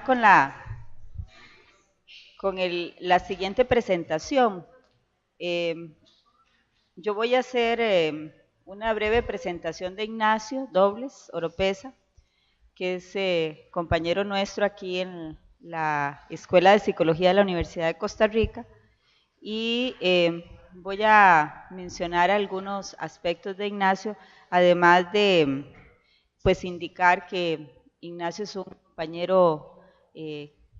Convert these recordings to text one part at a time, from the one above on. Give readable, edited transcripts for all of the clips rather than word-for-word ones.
con la siguiente presentación. Yo voy a hacer una breve presentación de Ignacio Dobles Oropeza, que es compañero nuestro aquí en la Escuela de Psicología de la Universidad de Costa Rica, y voy a mencionar algunos aspectos de Ignacio, además de pues indicar que Ignacio es un compañero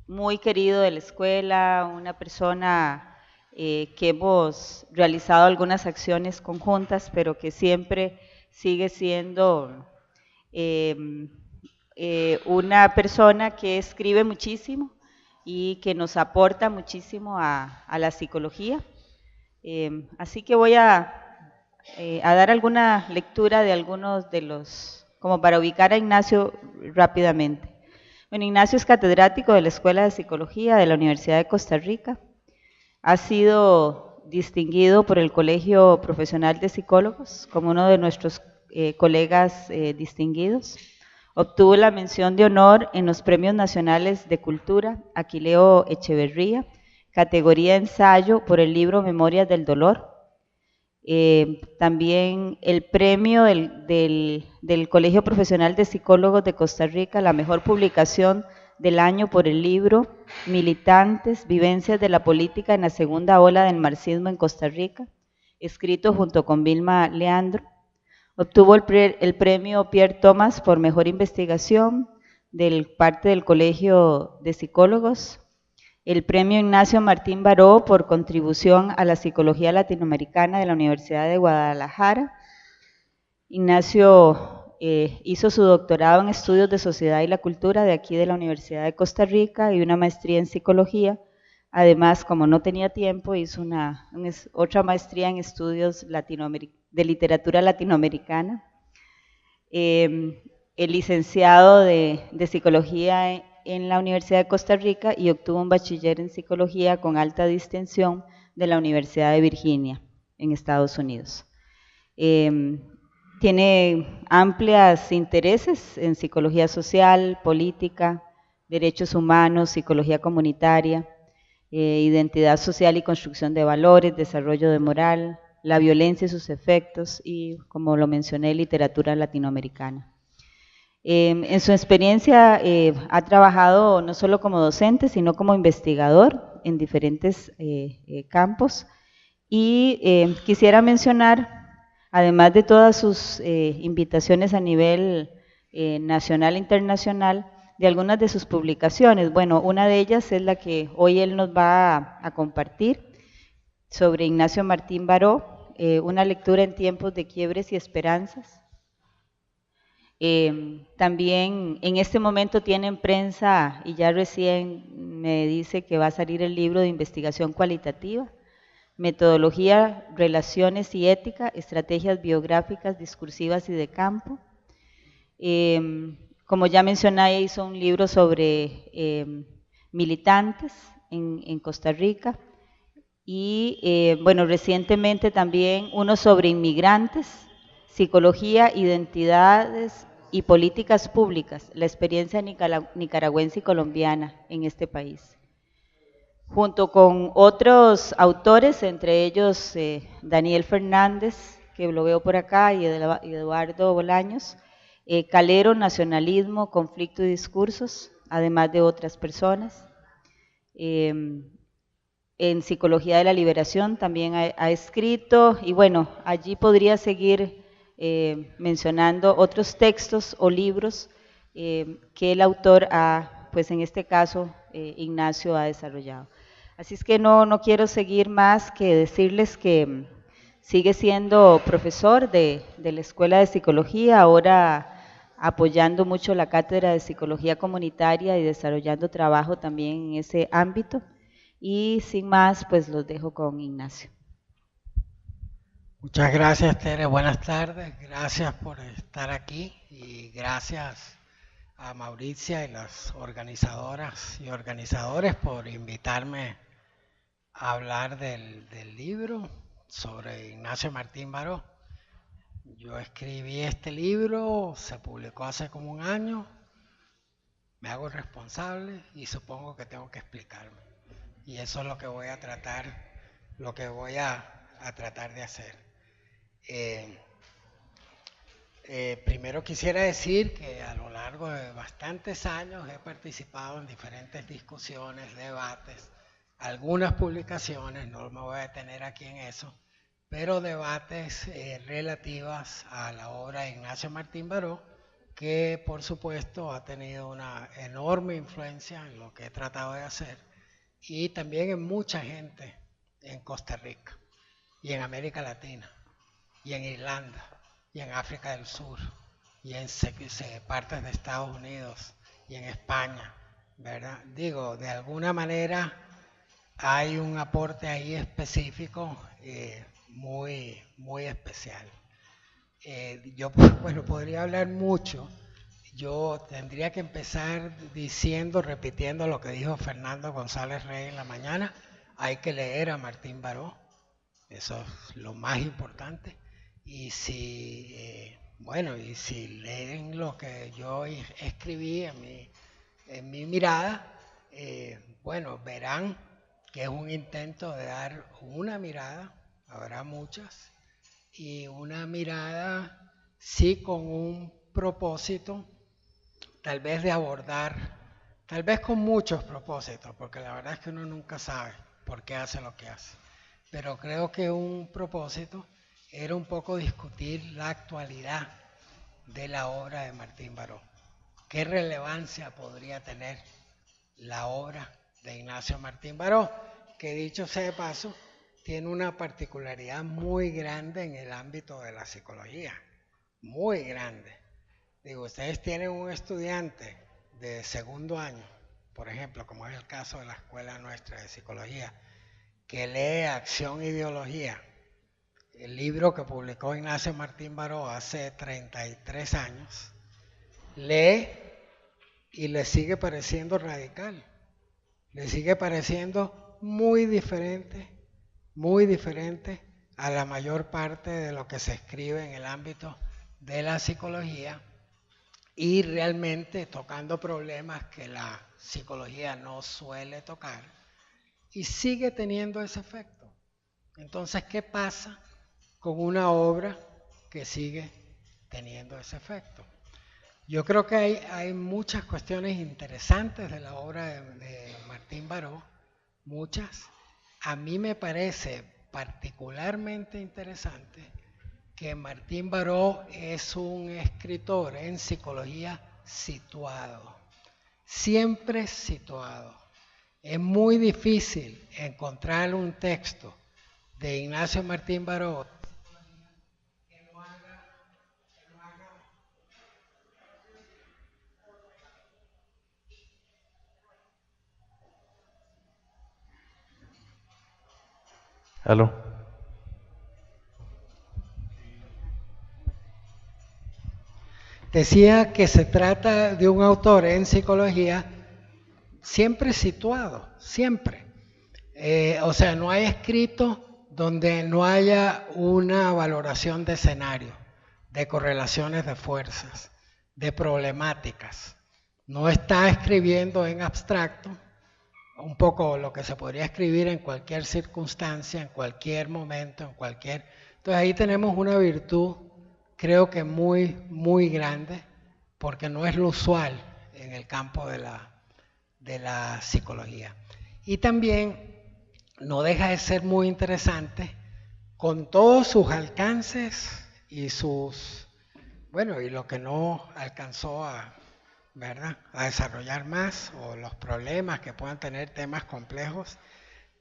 muy querido de la escuela, una persona que hemos realizado algunas acciones conjuntas, pero que siempre sigue siendo una persona que escribe muchísimo y que nos aporta muchísimo a la psicología. Así que voy a dar alguna lectura de algunos de los, como para ubicar a Ignacio rápidamente. Bueno, Ignacio es catedrático de la Escuela de Psicología de la Universidad de Costa Rica. Ha sido distinguido por el Colegio Profesional de Psicólogos como uno de nuestros colegas distinguidos. Obtuvo la mención de honor en los Premios Nacionales de Cultura Aquileo Echeverría, categoría ensayo por el libro Memorias del Dolor. También el premio del Colegio Profesional de Psicólogos de Costa Rica, la mejor publicación del año por el libro Militantes, Vivencias de la Política en la Segunda Ola del Marxismo en Costa Rica, escrito junto con Vilma Leandro. Obtuvo el premio Pierre Thomas por mejor investigación del parte del Colegio de Psicólogos, el premio Ignacio Martín Baró por contribución a la psicología latinoamericana de la Universidad de Guadalajara. Ignacio hizo su doctorado en estudios de sociedad y la cultura de aquí de la Universidad de Costa Rica y una maestría en psicología. Además, como no tenía tiempo, hizo otra maestría en estudios de literatura latinoamericana. El licenciado de psicología en la Universidad de Costa Rica y obtuvo un bachiller en psicología con alta distinción de la Universidad de Virginia en Estados Unidos. Tiene amplios intereses en psicología social, política, derechos humanos, psicología comunitaria, identidad social y construcción de valores, desarrollo de moral, la violencia y sus efectos y, como lo mencioné, literatura latinoamericana. En su experiencia ha trabajado no solo como docente, sino como investigador en diferentes campos. Y quisiera mencionar, además de todas sus invitaciones a nivel nacional e internacional, de algunas de sus publicaciones. Bueno, una de ellas es la que hoy él nos va a compartir, sobre Ignacio Martín Baró, una lectura en tiempos de quiebres y esperanzas. También en este momento tiene en prensa, y ya recién me dice que va a salir el libro de investigación cualitativa, Metodología, Relaciones y Ética, Estrategias Biográficas, Discursivas y de Campo. Como ya mencioné, hizo un libro sobre militantes en Costa Rica y, bueno, recientemente también uno sobre inmigrantes, psicología, identidades y políticas públicas, la experiencia nicaragüense y colombiana en este país. Junto con otros autores, entre ellos Daniel Fernández, que lo veo por acá, y Eduardo Bolaños, Calero, Nacionalismo, Conflicto y Discursos, además de otras personas. En Psicología de la Liberación también ha escrito, y bueno, allí podría seguir mencionando otros textos o libros que el autor pues en este caso, Ignacio ha desarrollado. Así es que no quiero seguir más que decirles que sigue siendo profesor de la Escuela de Psicología, ahora apoyando mucho la Cátedra de Psicología Comunitaria y desarrollando trabajo también en ese ámbito. Y sin más, pues los dejo con Ignacio. Muchas gracias, Tere. Buenas tardes. Gracias por estar aquí y gracias a Mauricia y las organizadoras y organizadores por invitarme a hablar del libro sobre Ignacio Martín Baró. Yo escribí este libro, se publicó hace como un año me hago responsable y supongo que tengo que explicarme. Y eso es lo que voy a tratar, a tratar de hacer. Primero quisiera decir que a lo largo de bastantes años he participado en diferentes discusiones, debates, algunas publicaciones, no me voy a detener aquí en eso, pero debates relativas a la obra de Ignacio Martín Baró, que por supuesto ha tenido una enorme influencia en lo que he tratado de hacer y también en mucha gente en Costa Rica y en América Latina y en Irlanda y en África del Sur y en partes de Estados Unidos y en España, ¿verdad? Digo, de alguna manera hay un aporte ahí específico muy, muy especial. Yo, bueno, podría hablar mucho. Yo tendría que empezar repitiendo lo que dijo Fernando González Rey en la mañana. Hay que leer a Martín Baró, eso es lo más importante. Y si, y si leen lo que yo escribí en mi mirada, verán que es un intento de dar una mirada, habrá muchas, y una mirada sí con un propósito, tal vez de abordar, tal vez con muchos propósitos, porque la verdad es que uno nunca sabe por qué hace lo que hace, pero creo que un propósito era un poco discutir la actualidad de la obra de Martín Baró. ¿Qué relevancia podría tener la obra de Ignacio Martín Baró? Que dicho sea de paso, tiene una particularidad muy grande en el ámbito de la psicología, muy grande. Digo, ustedes tienen un estudiante de segundo año, por ejemplo, como es el caso de la escuela nuestra de psicología, que lee Acción e Ideología, el libro que publicó Ignacio Martín Baró hace 33 años, lee y le sigue pareciendo radical, le sigue pareciendo muy diferente a la mayor parte de lo que se escribe en el ámbito de la psicología y realmente tocando problemas que la psicología no suele tocar y sigue teniendo ese efecto. Entonces, ¿qué pasa con una obra que sigue teniendo ese efecto? Yo creo que hay muchas cuestiones interesantes de la obra de Martín Baró, muchas. A mí me parece particularmente interesante que Martín Baró es un escritor en psicología situado, siempre situado. Es muy difícil encontrar un texto de Ignacio Martín Baró que no haga. ¿Aló? Decía que se trata de un autor en psicología siempre situado, siempre. O sea, no hay escrito donde no haya una valoración de escenario, de correlaciones de fuerzas, de problemáticas. No está escribiendo en abstracto, un poco lo que se podría escribir en cualquier circunstancia, en cualquier momento, Entonces ahí tenemos una virtud, creo que muy, muy grande, porque no es lo usual en el campo de la psicología. Y también no deja de ser muy interesante con todos sus alcances y y lo que no alcanzó a desarrollar más, o los problemas que puedan tener temas complejos,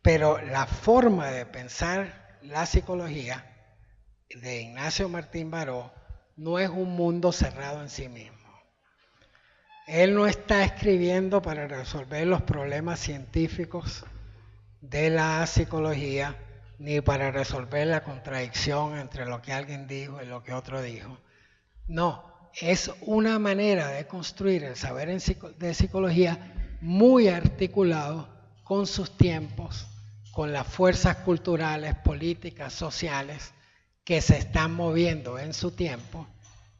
pero la forma de pensar la psicología de Ignacio Martín Baró no es un mundo cerrado en sí mismo. Él no está escribiendo para resolver los problemas científicos de la psicología, ni para resolver la contradicción entre lo que alguien dijo y lo que otro dijo. No, es una manera de construir el saber de psicología muy articulado con sus tiempos, con las fuerzas culturales, políticas, sociales que se están moviendo en su tiempo,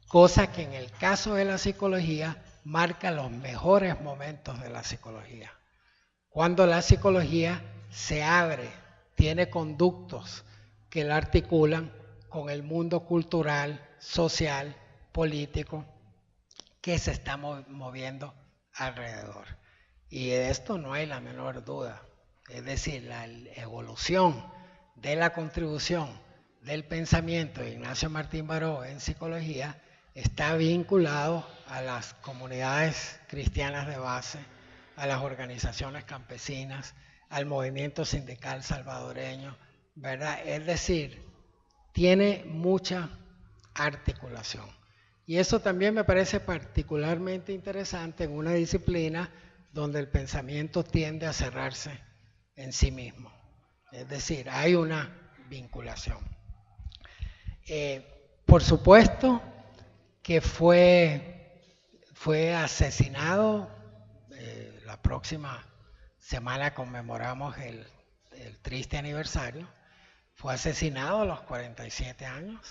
cosa que en el caso de la psicología marca los mejores momentos de la psicología. Cuando la psicología se abre, tiene conductos que la articulan con el mundo cultural, social, político que se está moviendo alrededor. Y de esto no hay la menor duda. Es decir, la evolución de la contribución del pensamiento de Ignacio Martín Baró en psicología está vinculado a las comunidades cristianas de base, a las organizaciones campesinas, al movimiento sindical salvadoreño, ¿verdad? Es decir, tiene mucha articulación. Y eso también me parece particularmente interesante en una disciplina donde el pensamiento tiende a cerrarse en sí mismo. Es decir, hay una vinculación. Por supuesto que fue asesinado, la próxima semana conmemoramos el triste aniversario, fue asesinado a los 47 años,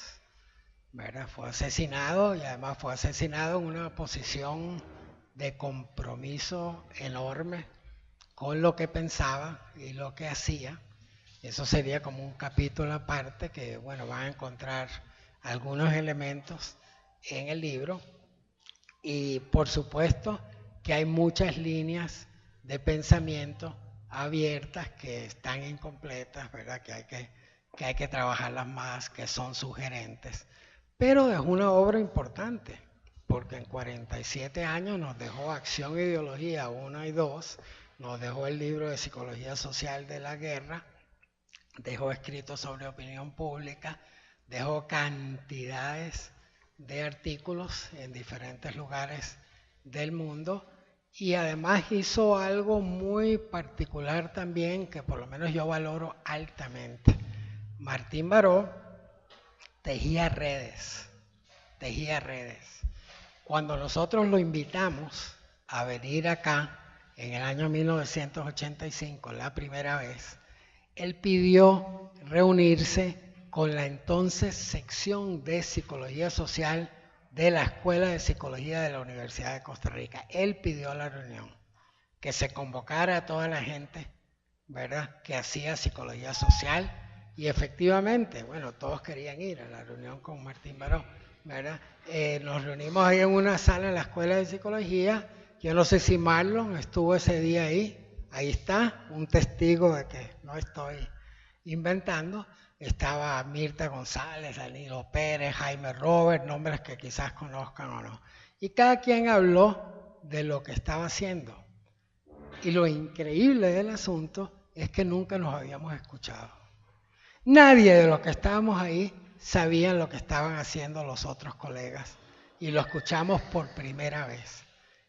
¿verdad? Fue asesinado y además fue asesinado en una posición de compromiso enorme con lo que pensaba y lo que hacía. Eso sería como un capítulo aparte que, bueno, van a encontrar algunos elementos en el libro. Y por supuesto que hay muchas líneas de pensamiento abiertas que están incompletas, ¿verdad? Que hay que trabajarlas más, que son sugerentes. Pero es una obra importante, porque en 47 años nos dejó Acción e Ideología 1 y 2, nos dejó el libro de Psicología Social de la Guerra, dejó escritos sobre opinión pública, dejó cantidades de artículos en diferentes lugares del mundo y además hizo algo muy particular también que por lo menos yo valoro altamente. Martín Baró tejía redes. Cuando nosotros lo invitamos a venir acá en el año 1985, la primera vez, él pidió reunirse con la entonces sección de Psicología Social de la Escuela de Psicología de la Universidad de Costa Rica. Él pidió la reunión, que se convocara a toda la gente, ¿verdad?, que hacía Psicología Social. Y efectivamente, bueno, todos querían ir a la reunión con Martín Baró, ¿verdad? Nos reunimos ahí en una sala en la Escuela de Psicología. Yo no sé si Marlon estuvo ese día ahí. Ahí está, un testigo de que no estoy inventando. Estaba Mirta González, Danilo Pérez, Jaime Robert, nombres que quizás conozcan o no. Y cada quien habló de lo que estaba haciendo. Y lo increíble del asunto es que nunca nos habíamos escuchado. Nadie de los que estábamos ahí sabía lo que estaban haciendo los otros colegas. Y lo escuchamos por primera vez.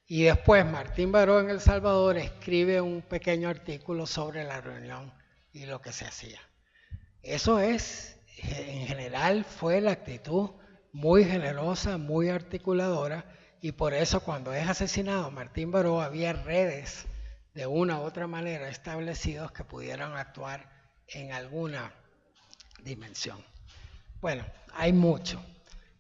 Y después Martín Baró en El Salvador escribe un pequeño artículo sobre la reunión y lo que se hacía. Eso es, en general, fue la actitud muy generosa, muy articuladora, y por eso cuando es asesinado Martín Baró había redes de una u otra manera establecidos que pudieran actuar en alguna dimensión. Bueno, hay mucho.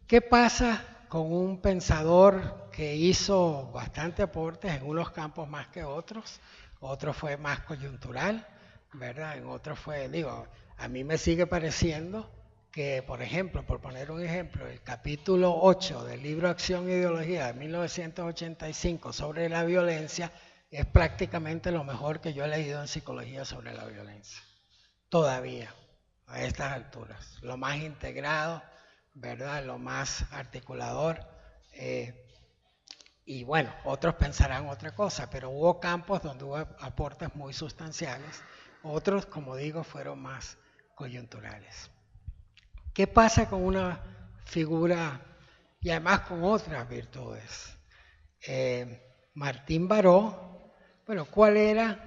¿Qué pasa con un pensador que hizo bastante aportes en unos campos más que otros? Otro fue más coyuntural, ¿verdad? En otro fue, a mí me sigue pareciendo que, por ejemplo, por poner un ejemplo, el capítulo 8 del libro Acción e Ideología de 1985 sobre la violencia es prácticamente lo mejor que yo he leído en psicología sobre la violencia. Todavía, a estas alturas. Lo más integrado, ¿verdad? Lo más articulador. Y bueno, otros pensarán otra cosa, pero hubo campos donde hubo aportes muy sustanciales. Otros, como digo, fueron más coyunturales. ¿Qué pasa con una figura y además con otras virtudes? Martín Baró, bueno, ¿cuál era?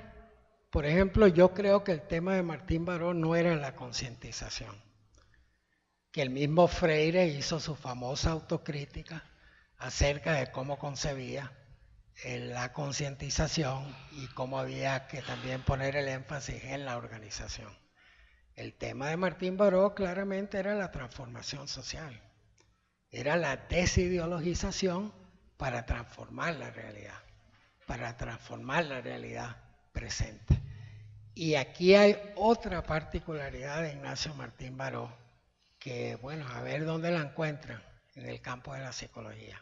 Por ejemplo, yo creo que el tema de Martín Baró no era la concientización. Que el mismo Freire hizo su famosa autocrítica acerca de cómo concebía la concientización y cómo había que también poner el énfasis en la organización. El tema de Martín Baró claramente era la transformación social, era la desideologización para transformar la realidad presente. Y aquí hay otra particularidad de Ignacio Martín Baró, que bueno, a ver dónde la encuentran en el campo de la psicología.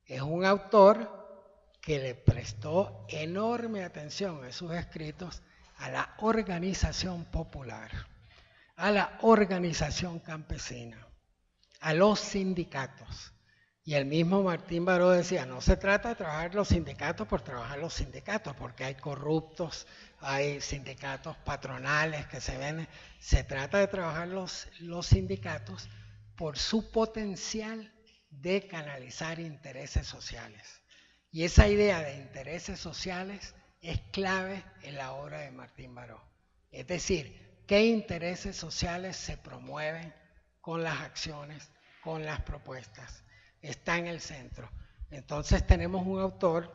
Es un autor que le prestó enorme atención en sus escritos a la organización popular, a la organización campesina, a los sindicatos. Y el mismo Martín Baró decía, no se trata de trabajar los sindicatos por trabajar los sindicatos, porque hay corruptos, hay sindicatos patronales que se ven. Se trata de trabajar los sindicatos por su potencial de canalizar intereses sociales. Y esa idea de intereses sociales es clave en la obra de Martín Baró. Es decir, qué intereses sociales se promueven con las acciones, con las propuestas. Está en el centro. Entonces tenemos un autor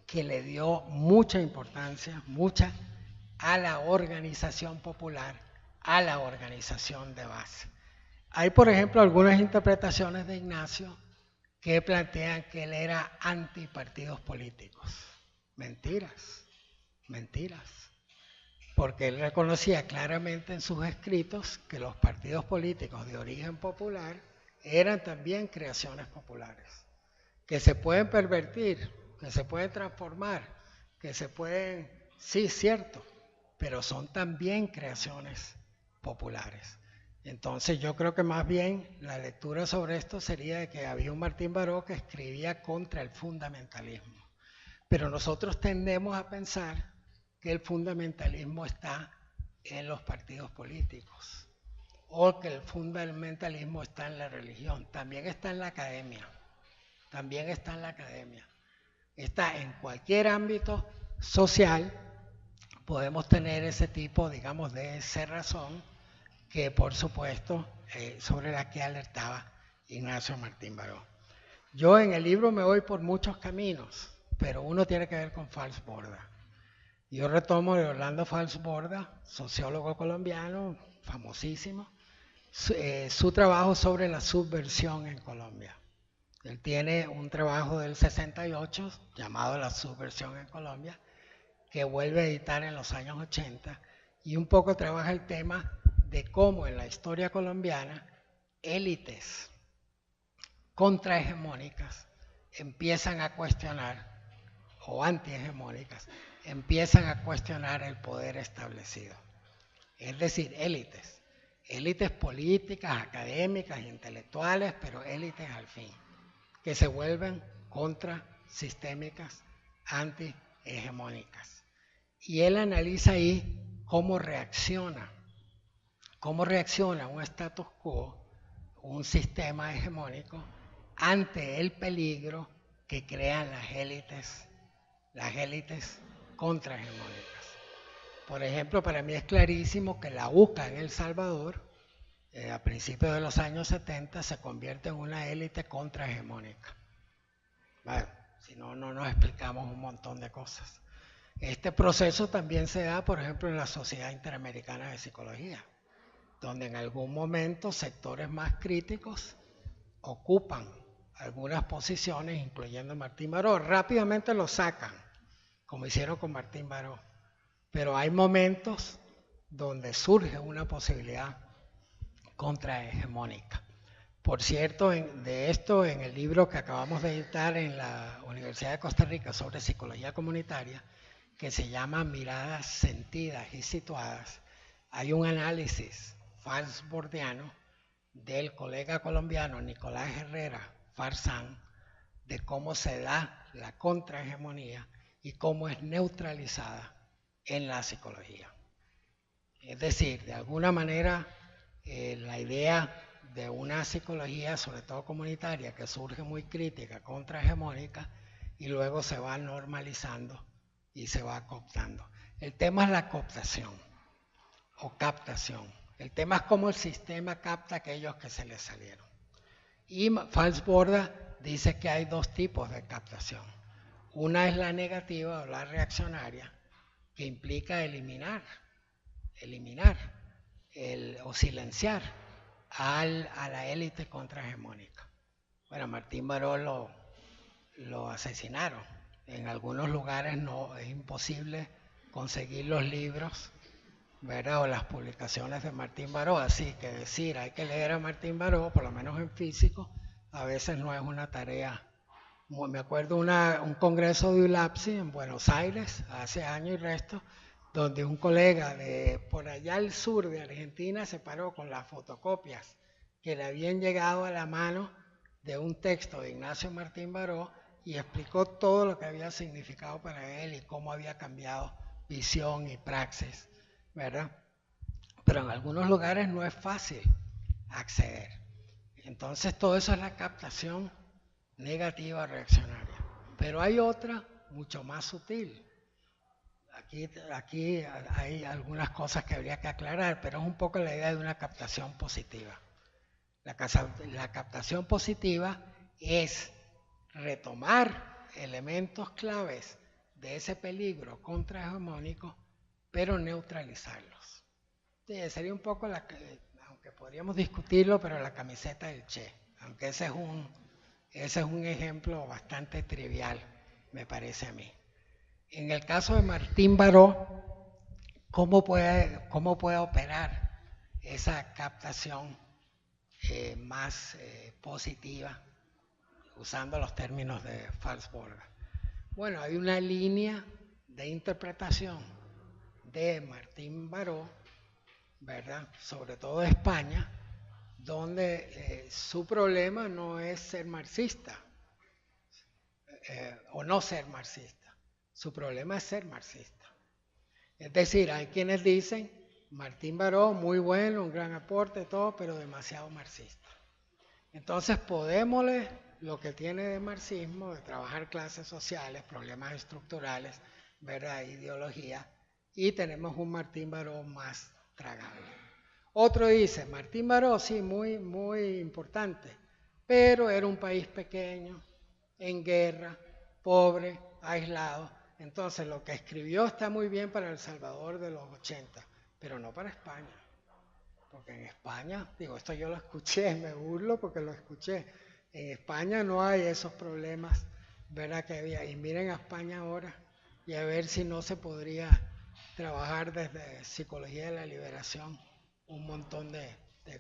que le dio mucha importancia, a la organización popular, a la organización de base. Hay, por ejemplo, algunas interpretaciones de Ignacio que plantean que él era antipartidos políticos. Mentiras, mentiras. Porque él reconocía claramente en sus escritos que los partidos políticos de origen popular eran también creaciones populares, que se pueden pervertir, que se pueden transformar, que se pueden, sí, cierto, pero son también creaciones populares. Entonces yo creo que más bien la lectura sobre esto sería de que había un Martín Baró que escribía contra el fundamentalismo. Pero nosotros tendemos a pensar que el fundamentalismo está en los partidos políticos o que el fundamentalismo está en la religión. También está en la academia. También está en la academia. Está en cualquier ámbito social. Podemos tener ese tipo, digamos, de cerrazón que, por supuesto, sobre la que alertaba Ignacio Martín Baró. Yo en el libro me voy por muchos caminos, pero uno tiene que ver con Fals Borda. Yo retomo de Orlando Fals Borda, sociólogo colombiano, famosísimo, su trabajo sobre la subversión en Colombia. Él tiene un trabajo del 68 llamado La subversión en Colombia, que vuelve a editar en los años 80, y un poco trabaja el tema de cómo en la historia colombiana élites contrahegemónicas empiezan a cuestionar, o antihegemónicas, empiezan a cuestionar el poder establecido. Es decir, élites políticas, académicas, intelectuales, pero élites al fin, que se vuelven contrasistémicas, antihegemónicas. Y él analiza ahí cómo reacciona un status quo, un sistema hegemónico, ante el peligro que crean las élites contrahegemónicas. Por ejemplo, para mí es clarísimo que la UCA en El Salvador, a principios de los años 70, se convierte en una élite contrahegemónica. Bueno, si no, no nos explicamos un montón de cosas. Este proceso también se da, por ejemplo, en la Sociedad Interamericana de Psicología, donde en algún momento sectores más críticos ocupan algunas posiciones, incluyendo Martín Baró. Rápidamente lo sacan, como hicieron con Martín Baró. Pero hay momentos donde surge una posibilidad contrahegemónica. Por cierto, de esto, en el libro que acabamos de editar en la Universidad de Costa Rica sobre psicología comunitaria, que se llama Miradas sentidas y situadas, hay un análisis falsbordiano del colega colombiano Nicolás Herrera Farsán, de cómo se da la contrahegemonía y cómo es neutralizada en la psicología. Es decir, de alguna manera, la idea de una psicología, sobre todo comunitaria, que surge muy crítica, contrahegemónica, y luego se va normalizando y se va cooptando. El tema es la cooptación o captación. El tema es cómo el sistema capta a aquellos que se les salieron. Y Fals Borda dice que hay dos tipos de captación. Una es la negativa o la reaccionaria, que implica eliminar o silenciar a la élite contrahegemónica. Bueno, Martín Baró lo asesinaron. En algunos lugares no es imposible conseguir los libros, ¿verdad? O las publicaciones de Martín Baró, así que decir hay que leer a Martín Baró, por lo menos en físico, a veces no es una tarea. Me acuerdo un congreso de ULAPSI en Buenos Aires, hace años y resto, donde un colega de por allá al sur de Argentina se paró con las fotocopias que le habían llegado a la mano de un texto de Ignacio Martín Baró y explicó todo lo que había significado para él y cómo había cambiado visión y praxis, ¿verdad? Pero en algunos lugares no es fácil acceder. Entonces todo eso es la captación negativa reaccionaria. Pero hay otra mucho más sutil. Aquí hay algunas cosas que habría que aclarar, pero es un poco la idea de una captación positiva. La captación positiva es retomar elementos claves de ese peligro contrahegemónico, pero neutralizarlos. Sí, sería un poco, aunque podríamos discutirlo, pero la camiseta del Che, aunque ese es un ejemplo bastante trivial, me parece a mí. En el caso de Martín Baró, ¿cómo puede operar esa captación más positiva, usando los términos de Falsborger? Bueno, hay una línea de interpretación de Martín Baró, ¿verdad? Sobre todo de España, donde su problema no es ser marxista o no ser marxista. Su problema es ser marxista. Es decir, hay quienes dicen, Martín Baró, muy bueno, un gran aporte, todo, pero demasiado marxista. Entonces, podémosle lo que tiene de marxismo, de trabajar clases sociales, problemas estructurales, ¿verdad? Ideología, y tenemos un Martín Baró más tragable. Otro dice, Martín Baró, sí, muy, muy importante, pero era un país pequeño, en guerra, pobre, aislado. Entonces, lo que escribió está muy bien para El Salvador de los 80, pero no para España. Porque en España, digo, esto yo lo escuché, me burlo porque lo escuché. En España no hay esos problemas, ¿verdad? Que había. Y miren a España ahora y a ver si no se podría trabajar desde psicología de la liberación un montón de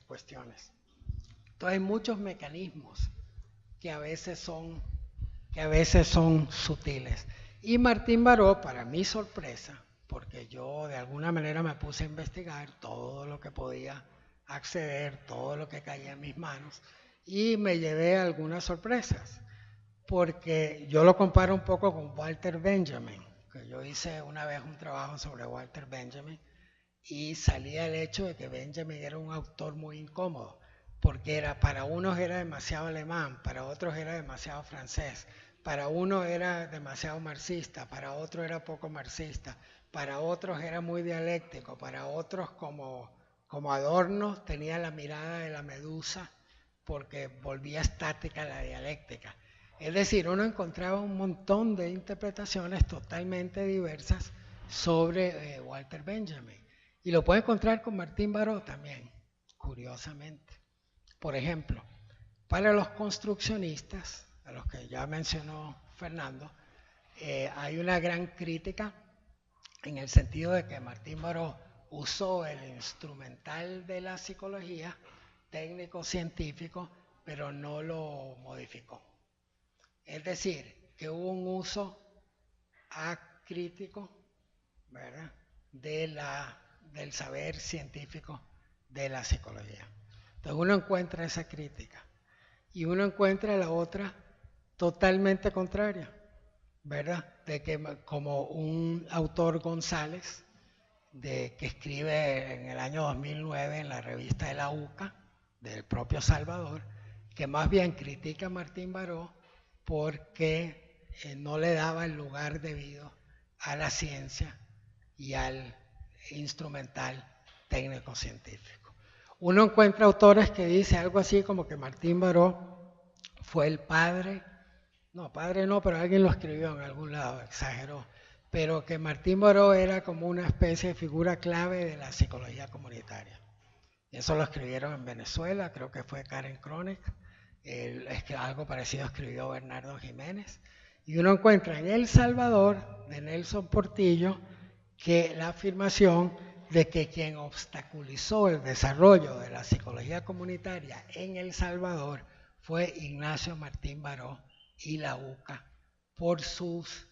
cuestiones. Entonces hay muchos mecanismos que a veces son sutiles. Y Martín Baró, para mi sorpresa, porque yo de alguna manera me puse a investigar todo lo que podía acceder, todo lo que caía en mis manos, y me llevé algunas sorpresas, porque yo lo comparo un poco con Walter Benjamin, que yo hice una vez un trabajo sobre Walter Benjamin, y salía el hecho de que Benjamin era un autor muy incómodo, porque para unos era demasiado alemán, para otros era demasiado francés, para uno era demasiado marxista, para otro era poco marxista, para otros era muy dialéctico, para otros como Adorno tenía la mirada de la medusa porque volvía estática la dialéctica. Es decir, uno encontraba un montón de interpretaciones totalmente diversas sobre Walter Benjamin. Y lo puede encontrar con Martín Baró también, curiosamente. Por ejemplo, para los construccionistas, a los que ya mencionó Fernando, hay una gran crítica en el sentido de que Martín Baró usó el instrumental de la psicología, técnico-científico, pero no lo modificó. Es decir, que hubo un uso acrítico, ¿verdad?, del saber científico de la psicología. Entonces uno encuentra esa crítica y uno encuentra la otra totalmente contraria, ¿verdad? De que como un autor González, que escribe en el año 2009 en la revista de la UCA, del propio Salvador, que más bien critica a Martín Baró porque no le daba el lugar debido a la ciencia y al instrumental técnico-científico. Uno encuentra autores que dicen algo así como que Martín Baró fue el padre no, pero alguien lo escribió en algún lado, exageró, pero que Martín Baró era como una especie de figura clave de la psicología comunitaria. Eso lo escribieron en Venezuela, creo que fue Karen Kronig, Es que algo parecido escribió Bernardo Jiménez. Y uno encuentra en El Salvador, de Nelson Portillo, que la afirmación de que quien obstaculizó el desarrollo de la psicología comunitaria en El Salvador fue Ignacio Martín Baró y la UCA por sus,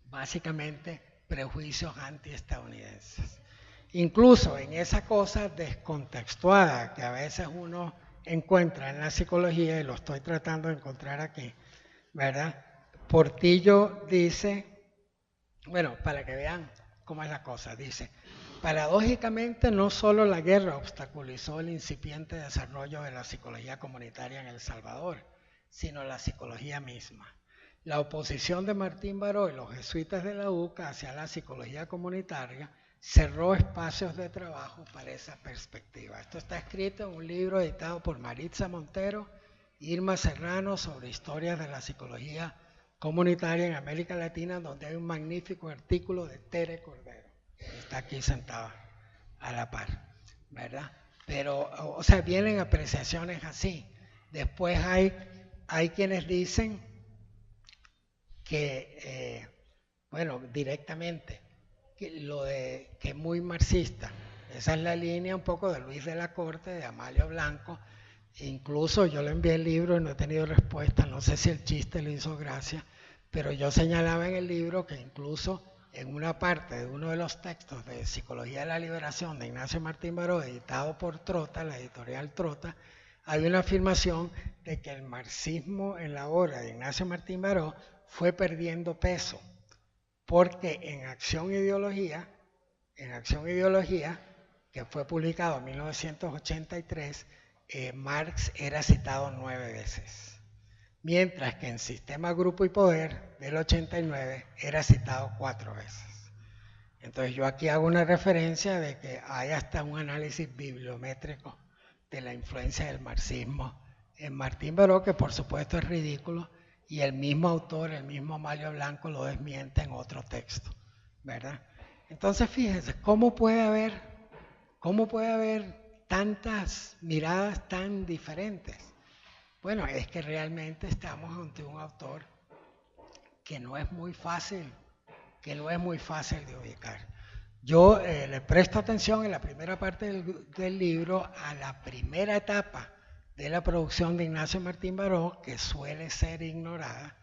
básicamente, prejuicios antiestadounidenses. Incluso en esa cosa descontextuada que a veces uno encuentra en la psicología, y lo estoy tratando de encontrar aquí, ¿verdad? Portillo dice, bueno, para que vean cómo es la cosa, dice, paradójicamente no solo la guerra obstaculizó el incipiente desarrollo de la psicología comunitaria en El Salvador, sino la psicología misma. La oposición de Martín Baró y los jesuitas de la UCA hacia la psicología comunitaria cerró espacios de trabajo para esa perspectiva. Esto está escrito en un libro editado por Maritza Montero, Irma Serrano, sobre historias de la psicología comunitaria en América Latina, donde hay un magnífico artículo de Tere Cordero, que está aquí sentada a la par, ¿verdad? Pero, o sea, vienen apreciaciones así. Después hay quienes dicen que, bueno, directamente, que es muy marxista. Esa es la línea un poco de Luis de la Corte, de Amalio Blanco. Incluso yo le envié el libro y no he tenido respuesta, no sé si el chiste le hizo gracia, pero yo señalaba en el libro que incluso en una parte de uno de los textos de Psicología de la Liberación de Ignacio Martín Baró, editado por Trota, la editorial Trota, hay una afirmación de que el marxismo en la obra de Ignacio Martín Baró fue perdiendo peso, porque en Acción e Ideología, que fue publicado en 1983, Marx era citado 9 veces, mientras que en Sistema, Grupo y Poder del 89 era citado 4 veces. Entonces yo aquí hago una referencia de que hay hasta un análisis bibliométrico de la influencia del marxismo en Martín Baró, que por supuesto es ridículo, y el mismo autor, el mismo Amalio Blanco, lo desmiente en otro texto, ¿verdad? Entonces fíjense, ¿cómo puede haber tantas miradas tan diferentes? Bueno, es que realmente estamos ante un autor que no es muy fácil de ubicar. Yo le presto atención en la primera parte del libro a la primera etapa de la producción de Ignacio Martín Baró, que suele ser ignorada,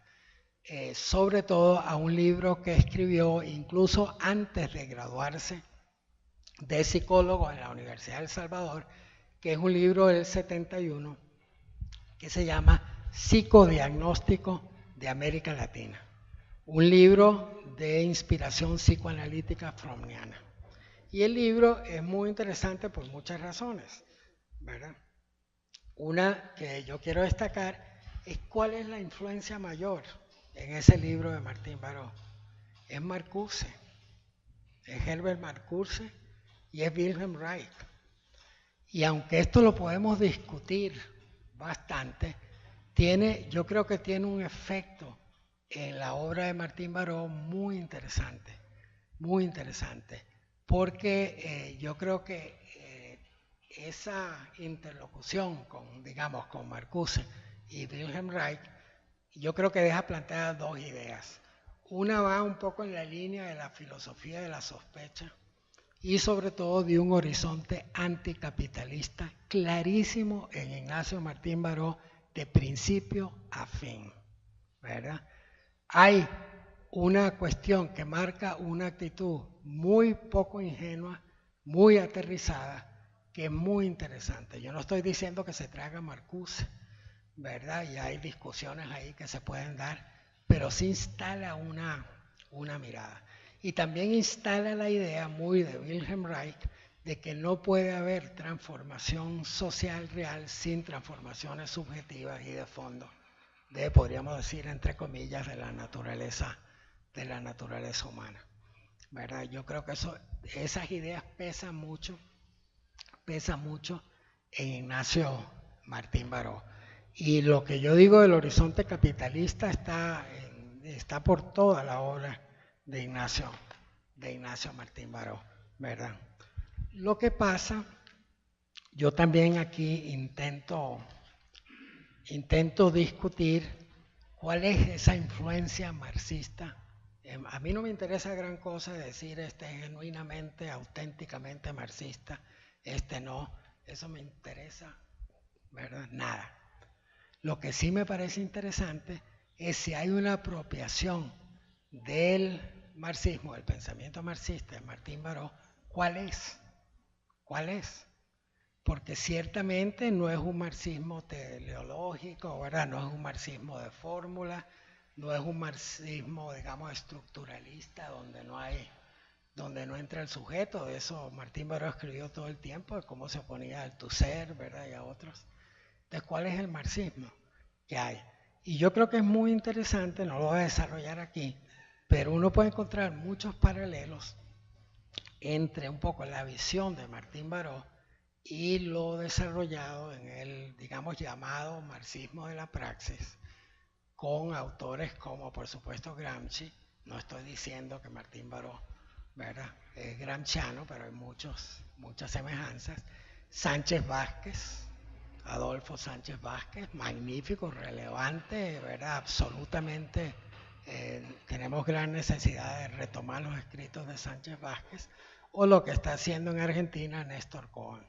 sobre todo a un libro que escribió incluso antes de graduarse de psicólogo en la Universidad de El Salvador, que es un libro del 71 que se llama Psicodiagnóstico de América Latina. Un libro de inspiración psicoanalítica freudiana. Y el libro es muy interesante por muchas razones, ¿verdad? Una que yo quiero destacar es cuál es la influencia mayor en ese libro de Martín Baró. Es Marcuse, es Herbert Marcuse y es Wilhelm Reich. Y aunque esto lo podemos discutir bastante, yo creo que tiene un efecto en la obra de Martín Baró muy interesante, porque yo creo que esa interlocución con Marcuse y Wilhelm Reich, yo creo que deja planteadas dos ideas. Una va un poco en la línea de la filosofía de la sospecha y sobre todo de un horizonte anticapitalista clarísimo en Ignacio Martín Baró de principio a fin, ¿verdad? Hay una cuestión que marca una actitud muy poco ingenua, muy aterrizada, que es muy interesante. Yo no estoy diciendo que se traga Marcuse, ¿verdad? Y hay discusiones ahí que se pueden dar, pero sí instala una mirada. Y también instala la idea muy de Wilhelm Reich de que no puede haber transformación social real sin transformaciones subjetivas y de fondo, podríamos decir, entre comillas, de la naturaleza humana, ¿verdad? Yo creo que esas ideas pesan mucho en Ignacio Martín Baró. Y lo que yo digo del horizonte capitalista está por toda la obra de Ignacio Martín Baró, ¿verdad? Lo que pasa, yo también aquí intento intento discutir cuál es esa influencia marxista. A mí no me interesa gran cosa decir este es genuinamente, auténticamente marxista, este no, eso me interesa, ¿verdad? Nada. Lo que sí me parece interesante es si hay una apropiación del marxismo, del pensamiento marxista de Martín Baró, ¿cuál es? ¿Cuál es? Porque ciertamente no es un marxismo teleológico, ¿verdad? No es un marxismo de fórmula, no es un marxismo, digamos, estructuralista, donde no entra el sujeto. De eso Martín Baró escribió todo el tiempo, de cómo se oponía al Tusser, ¿verdad? Y a otros. Entonces, ¿cuál es el marxismo que hay? Y yo creo que es muy interesante, no lo voy a desarrollar aquí, pero uno puede encontrar muchos paralelos entre un poco la visión de Martín Baró y lo desarrollado en el, digamos, llamado marxismo de la praxis, con autores como, por supuesto, Gramsci. No estoy diciendo que Martín Baró, ¿verdad?, es gramsciano, pero hay muchas semejanzas. Sánchez Vázquez, Adolfo Sánchez Vázquez, magnífico, relevante, ¿verdad?, absolutamente. Tenemos gran necesidad de retomar los escritos de Sánchez Vázquez, o lo que está haciendo en Argentina Néstor Cohen.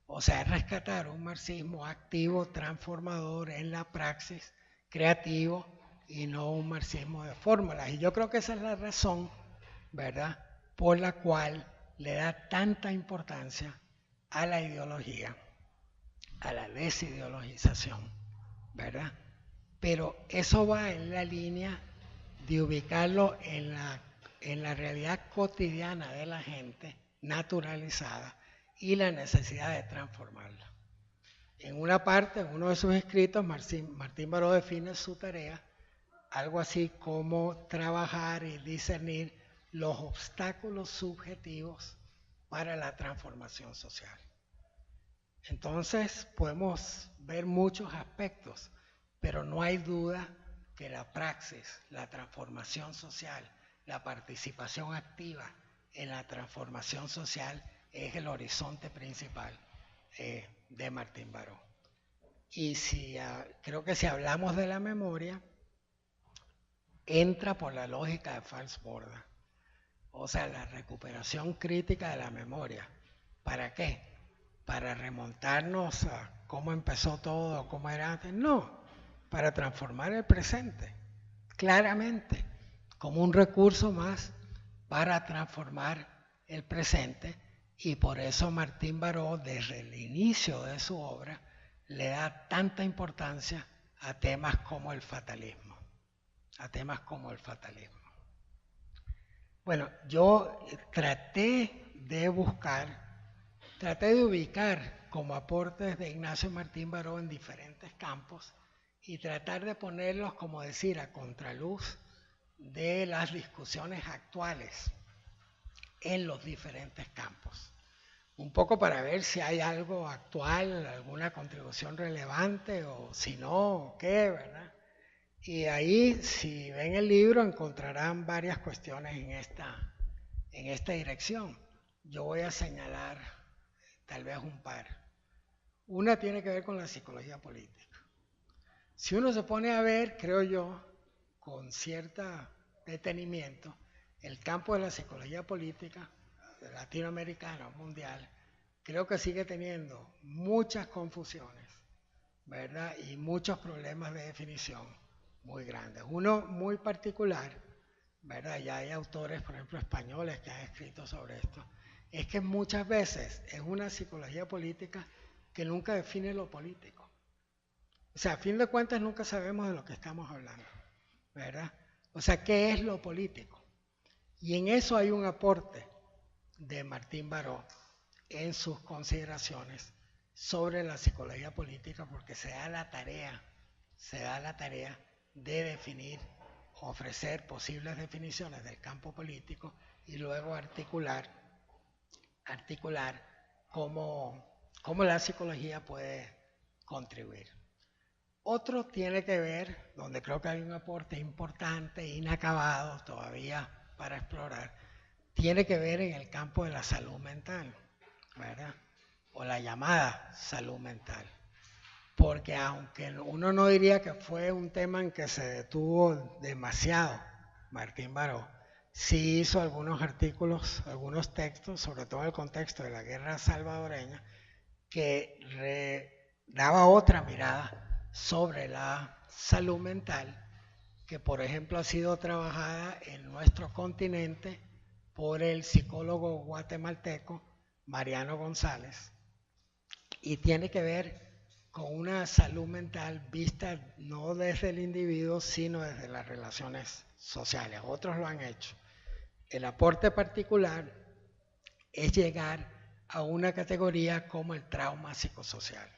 O sea, rescatar un marxismo activo, transformador en la praxis, creativo, y no un marxismo de fórmulas. Y yo creo que esa es la razón, ¿verdad?, por la cual le da tanta importancia a la ideología, a la desideologización, ¿verdad? Pero eso va en la línea de ubicarlo en la realidad cotidiana de la gente, naturalizada, y la necesidad de transformarla. En una parte, en uno de sus escritos, Martín Baró define su tarea algo así como trabajar y discernir los obstáculos subjetivos para la transformación social. Entonces podemos ver muchos aspectos, pero no hay duda que la praxis, la transformación social, la participación activa en la transformación social es el horizonte principal de Martín Baró. Y creo que si hablamos de la memoria, entra por la lógica de Falsborda, o sea, la recuperación crítica de la memoria. ¿Para qué? ¿Para remontarnos a cómo empezó todo, cómo era antes? No, para transformar el presente, claramente, como un recurso más para transformar el presente. Y por eso Martín Baró, desde el inicio de su obra, le da tanta importancia a temas como el fatalismo. Bueno, yo traté de ubicar como aportes de Ignacio Martín Baró en diferentes campos y tratar de ponerlos, como decir, a contraluz de las discusiones actuales en los diferentes campos. Un poco para ver si hay algo actual, alguna contribución relevante, o si no, qué, ¿verdad? Y ahí, si ven el libro, encontrarán varias cuestiones en esta dirección. Yo voy a señalar tal vez un par. Una tiene que ver con la psicología política. Si uno se pone a ver, creo yo, con cierto detenimiento, el campo de la psicología política latinoamericana o mundial, creo que sigue teniendo muchas confusiones, ¿verdad?, y muchos problemas de definición muy grandes. Uno muy particular, ¿verdad?, ya hay autores, por ejemplo, españoles que han escrito sobre esto, es que muchas veces es una psicología política que nunca define lo político. O sea, a fin de cuentas nunca sabemos de lo que estamos hablando, ¿verdad? O sea, ¿qué es lo político? Y en eso hay un aporte de Martín Baró en sus consideraciones sobre la psicología política, porque se da la tarea de definir, ofrecer posibles definiciones del campo político y luego articular cómo la psicología puede contribuir. Otro tiene que ver, donde creo que hay un aporte importante, inacabado todavía para explorar, tiene que ver en el campo de la salud mental, ¿verdad?, o la llamada salud mental. porque aunque uno no diría que fue un tema en que se detuvo demasiado, Martín Baró sí hizo algunos artículos, algunos textos, sobre todo en el contexto de la guerra salvadoreña, que daba otra mirada sobre la salud mental, que por ejemplo ha sido trabajada en nuestro continente por el psicólogo guatemalteco Mariano González, y tiene que ver con una salud mental vista no desde el individuo, sino desde las relaciones sociales. Otros lo han hecho. El aporte particular es llegar a una categoría como el trauma psicosocial.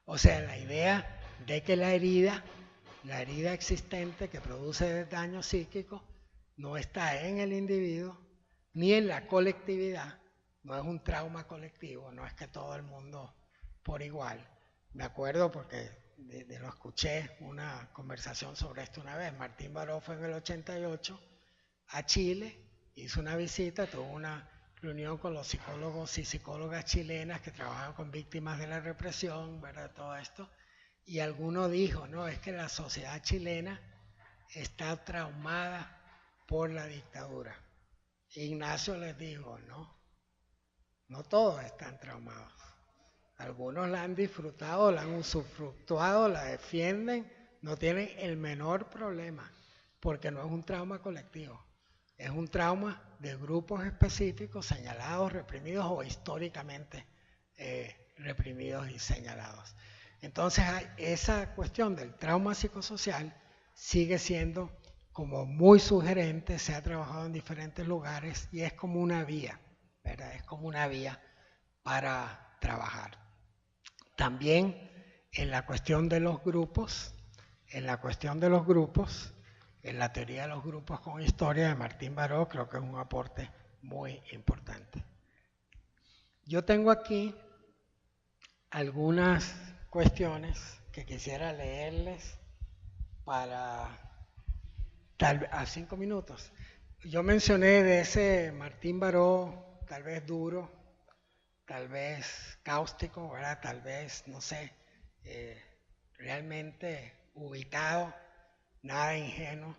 O sea, la idea de que la herida existente que produce daño psíquico, no está en el individuo ni en la colectividad, no es un trauma colectivo, no es que todo el mundo por igual. Me acuerdo porque lo escuché una conversación sobre esto una vez. Martín Baró fue en el 88 a Chile, hizo una visita, tuvo una reunión con los psicólogos y psicólogas chilenas que trabajan con víctimas de la represión, ¿verdad? Todo esto. Y alguno dijo, no, es que la sociedad chilena está traumada por la dictadura. Ignacio les dijo, no todos están traumados. Algunos la han disfrutado, la han usufructuado, la defienden, no tienen el menor problema, porque no es un trauma colectivo. Es un trauma de grupos específicos señalados, reprimidos o históricamente reprimidos y señalados. Entonces esa cuestión del trauma psicosocial sigue siendo como muy sugerente, se ha trabajado en diferentes lugares y es como una vía, ¿verdad? Es como una vía para trabajar. También en la cuestión de los grupos, en la teoría de los grupos con historia de Martín Baró, creo que es un aporte muy importante. Yo tengo aquí algunas cuestiones que quisiera leerles para a 5 minutos. Yo mencioné de ese Martín Baró, tal vez duro, tal vez cáustico, ¿verdad? Tal vez, no sé, realmente ubicado, nada ingenuo.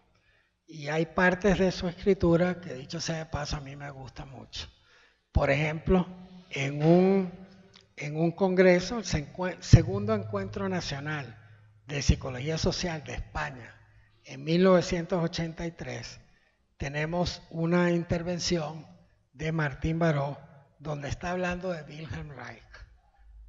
Y hay partes de su escritura que, dicho sea de paso, a mí me gusta mucho. Por ejemplo, en un congreso, el segundo encuentro nacional de psicología social de España, en 1983, tenemos una intervención de Martín Baró, donde está hablando de Wilhelm Reich,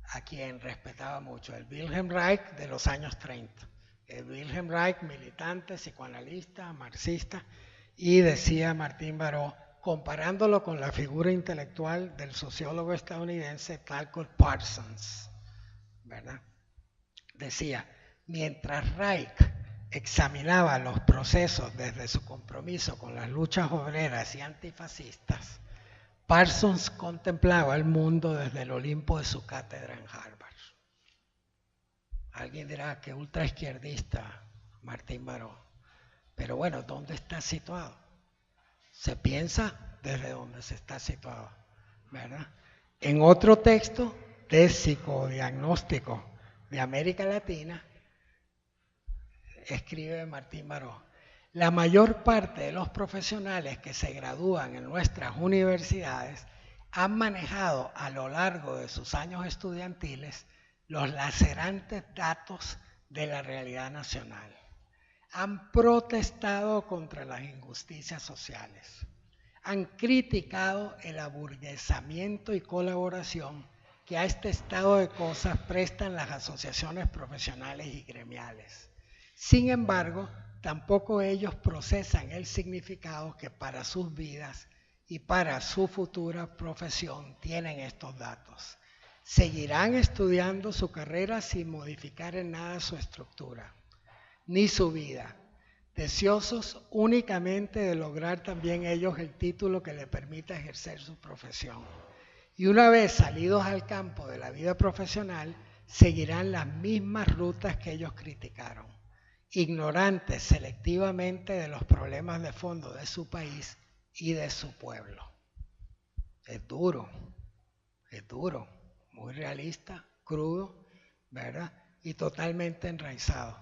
a quien respetaba mucho, el Wilhelm Reich de los años 30. El Wilhelm Reich, militante, psicoanalista, marxista, y decía Martín Baró, comparándolo con la figura intelectual del sociólogo estadounidense Talcott Parsons, ¿verdad? Decía, mientras Reich examinaba los procesos desde su compromiso con las luchas obreras y antifascistas, Parsons contemplaba el mundo desde el Olimpo de su cátedra en Harvard. Alguien dirá que ultraizquierdista Martín Baró, pero bueno, ¿dónde está situado? Se piensa desde donde se está situado, ¿verdad? En otro texto de psicodiagnóstico de América Latina, escribe Martín Baró, la mayor parte de los profesionales que se gradúan en nuestras universidades han manejado a lo largo de sus años estudiantiles los lacerantes datos de la realidad nacional. Han protestado contra las injusticias sociales. Han criticado el aburguesamiento y colaboración que a este estado de cosas prestan las asociaciones profesionales y gremiales. Sin embargo, tampoco ellos procesan el significado que para sus vidas y para su futura profesión tienen estos datos. Seguirán estudiando su carrera sin modificar en nada su estructura, ni su vida, deseosos únicamente de lograr también ellos el título que les permita ejercer su profesión. Y una vez salidos al campo de la vida profesional, seguirán las mismas rutas que ellos criticaron, ignorantes selectivamente de los problemas de fondo de su país y de su pueblo. Es duro, muy realista, crudo, ¿verdad? y totalmente enraizado,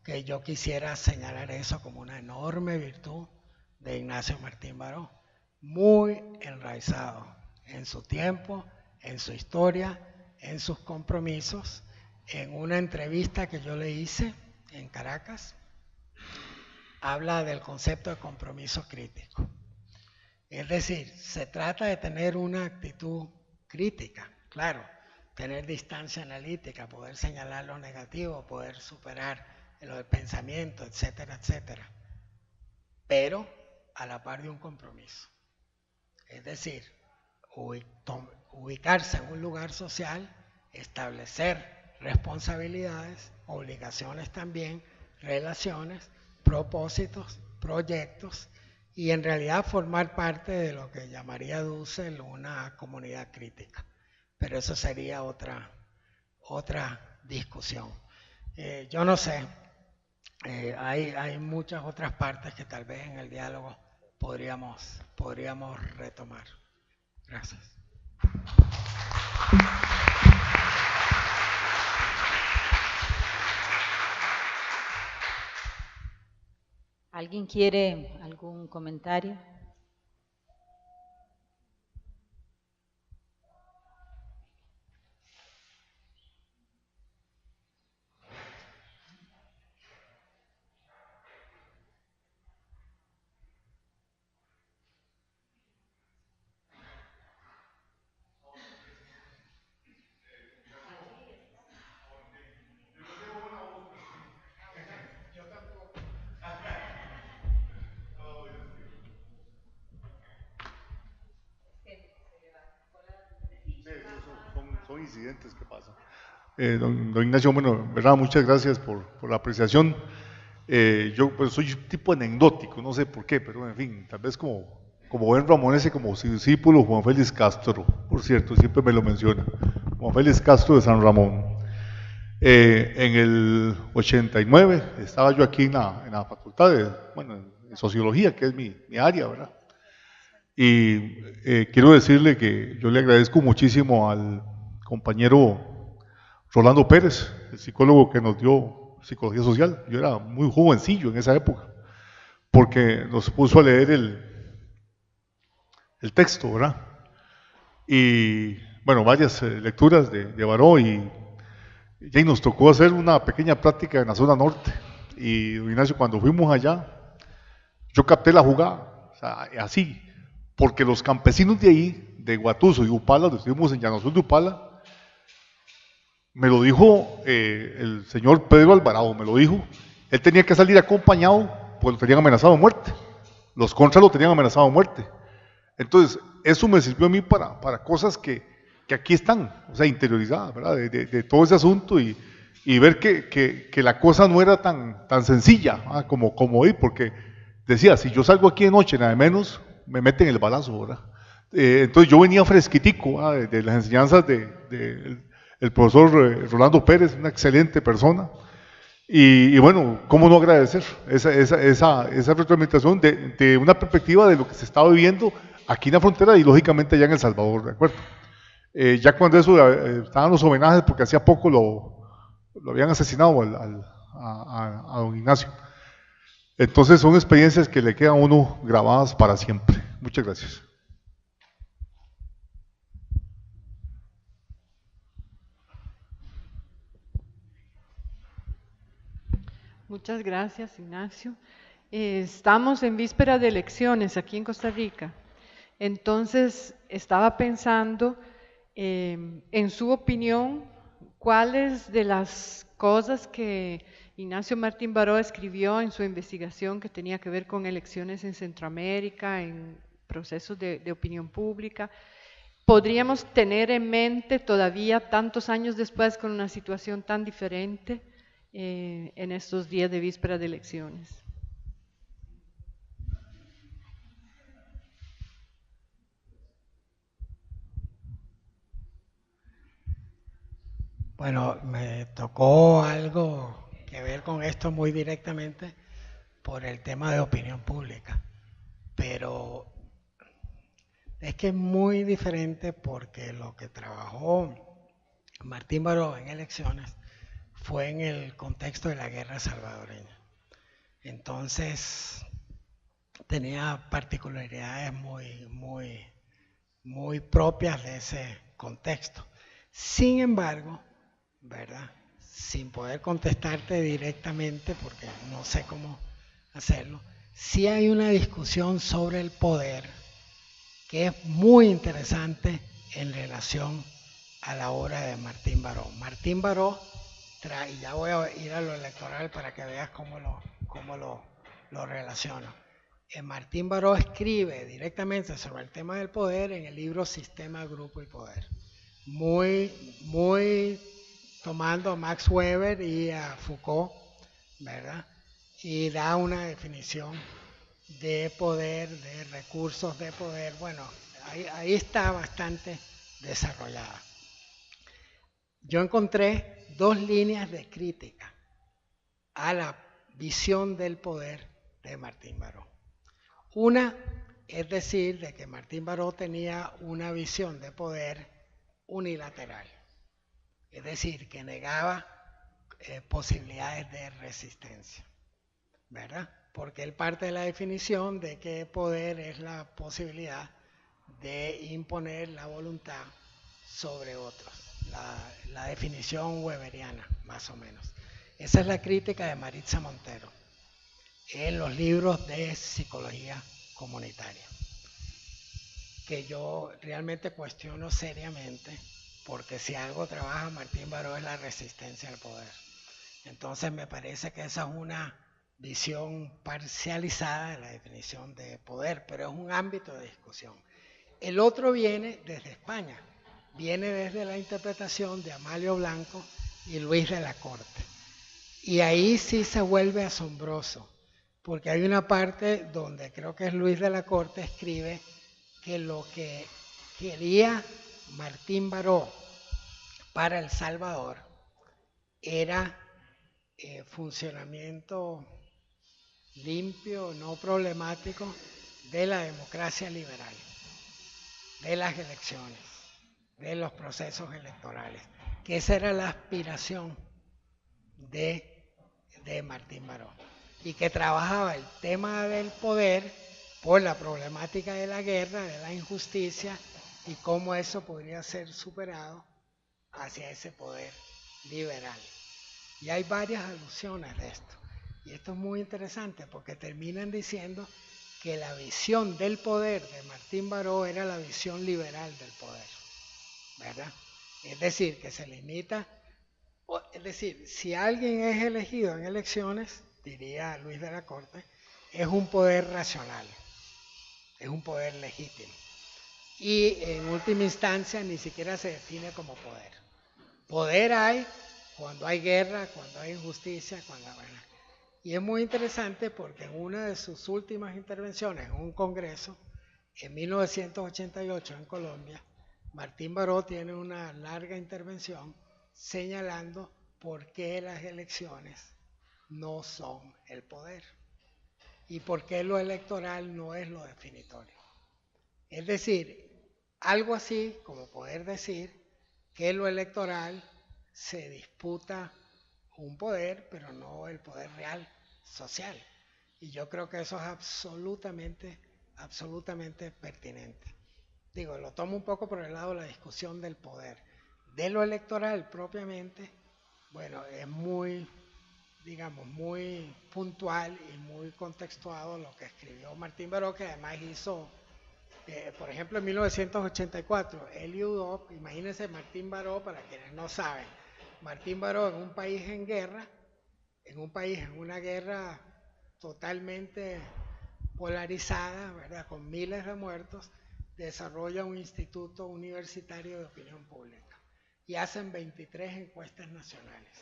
que yo quisiera señalar eso como una enorme virtud de Ignacio Martín Baró, muy enraizado en su tiempo, en su historia, en sus compromisos. En una entrevista que yo le hice en Caracas, habla del concepto de compromiso crítico. Es decir, se trata de tener una actitud crítica, claro, tener distancia analítica, poder señalar lo negativo, poder superar el pensamiento, etcétera, etcétera, pero a la par de un compromiso. Es decir, ubicarse en un lugar social, establecer responsabilidades, obligaciones también, relaciones, propósitos, proyectos, y en realidad formar parte de lo que llamaría Dussel una comunidad crítica. Pero eso sería otra discusión. Yo no sé, hay muchas otras partes que tal vez en el diálogo podríamos retomar. Gracias. ¿Alguien quiere algún comentario? Son incidentes que pasan. Don Ignacio, bueno, verdad, muchas gracias por la apreciación. Yo pues, soy un tipo anecdótico, no sé por qué, pero en fin, tal vez como buen ramonese, como su discípulo Juan Félix Castro, por cierto, siempre me lo menciona, Juan Félix Castro de San Ramón. En el 89 estaba yo aquí en la facultad de Sociología, que es mi área, ¿verdad? Y quiero decirle que yo le agradezco muchísimo al compañero Rolando Pérez, el psicólogo que nos dio psicología social. Yo era muy jovencillo en esa época, porque nos puso a leer el texto, ¿verdad? Y bueno, varias lecturas de Baró y nos tocó hacer una pequeña práctica en la zona norte. Y don Ignacio, cuando fuimos allá, yo capté la jugada, o sea, así, porque los campesinos de ahí, de Guatuso y Upala, estuvimos en Llanosur de Upala, me lo dijo el señor Pedro Alvarado, me lo dijo, él tenía que salir acompañado, pues lo tenían amenazado de muerte, los contras lo tenían amenazado de muerte. Entonces, eso me sirvió a mí para cosas que aquí están, o sea, interiorizadas, ¿verdad? De todo ese asunto y ver que la cosa no era tan sencilla como hoy, porque decía, si yo salgo aquí de noche, nada menos, me meten el balazo, ¿verdad? Entonces yo venía fresquitico de las enseñanzas del profesor Rolando Pérez, una excelente persona, y bueno, ¿cómo no agradecer esa retroalimentación de una perspectiva de lo que se estaba viviendo aquí en la frontera y lógicamente allá en El Salvador, ¿de acuerdo? Ya cuando eso estaban los homenajes, porque hacía poco lo habían asesinado a don Ignacio. Entonces son experiencias que le quedan a uno grabadas para siempre. Muchas gracias. Muchas gracias, Ignacio. Estamos en víspera de elecciones aquí en Costa Rica. Entonces, estaba pensando en su opinión, ¿cuáles de las cosas que Ignacio Martín Baró escribió en su investigación que tenía que ver con elecciones en Centroamérica, en procesos de opinión pública, podríamos tener en mente todavía tantos años después con una situación tan diferente en estos días de víspera de elecciones? Bueno, me tocó algo que ver con esto muy directamente por el tema de opinión pública, pero es que es muy diferente porque lo que trabajó Martín Baró en elecciones fue en el contexto de la guerra salvadoreña. Entonces, tenía particularidades muy propias de ese contexto. Sin embargo, ¿verdad? Sin poder contestarte directamente, porque no sé cómo hacerlo, sí hay una discusión sobre el poder que es muy interesante en relación a la obra de Martín Baró. Martín Baró, y ya voy a ir a lo electoral para que veas cómo lo relaciono. Martín Baró escribe directamente sobre el tema del poder en el libro Sistema, Grupo y Poder. Muy tomando a Max Weber y a Foucault, ¿verdad? Y da una definición de poder, de recursos de poder. Bueno, ahí está bastante desarrollada. Yo encontré dos líneas de crítica a la visión del poder de Martín Baró. Una es decir, de que Martín Baró tenía una visión de poder unilateral, es decir, que negaba posibilidades de resistencia, ¿verdad? Porque él parte de la definición de que poder es la posibilidad de imponer la voluntad sobre otros, la definición weberiana, más o menos. Esa es la crítica de Maritza Montero en los libros de psicología comunitaria, que yo realmente cuestiono seriamente, porque si algo trabaja Martín Baró es la resistencia al poder. Entonces me parece que esa es una visión parcializada de la definición de poder, pero es un ámbito de discusión. El otro viene desde España, viene desde la interpretación de Amalio Blanco y Luis de la Corte. Y ahí sí se vuelve asombroso, porque hay una parte donde creo que es Luis de la Corte escribe que lo que quería Martín Baró para El Salvador era funcionamiento limpio, no problemático de la democracia liberal, de las elecciones, de los procesos electorales, que esa era la aspiración de Martín Baró, y que trabajaba el tema del poder por la problemática de la guerra, de la injusticia, y cómo eso podría ser superado hacia ese poder liberal. Y hay varias alusiones de esto. Y esto es muy interesante porque terminan diciendo que la visión del poder de Martín Baró era la visión liberal del poder, ¿verdad? Es decir, que se limita, es decir, si alguien es elegido en elecciones, diría Luis de la Corte, es un poder racional, es un poder legítimo. Y en última instancia ni siquiera se define como poder. Poder hay cuando hay guerra, cuando hay injusticia, y es muy interesante porque en una de sus últimas intervenciones en un congreso, en 1988 en Colombia, Martín Baró tiene una larga intervención señalando por qué las elecciones no son el poder y por qué lo electoral no es lo definitorio. Es decir, algo así como poder decir que lo electoral se disputa un poder, pero no el poder real, social. Y yo creo que eso es absolutamente pertinente. Digo, lo tomo un poco por el lado de la discusión del poder. De lo electoral propiamente, bueno, es muy, digamos, muy puntual y muy contextuado lo que escribió Martín Baró, que además hizo, por ejemplo, en 1984, él y UDOP, imagínense Martín Baró, para quienes no saben, Martín Baró en un país en guerra, en una guerra totalmente polarizada, ¿verdad? Con miles de muertos, desarrolla un instituto universitario de opinión pública y hacen 23 encuestas nacionales.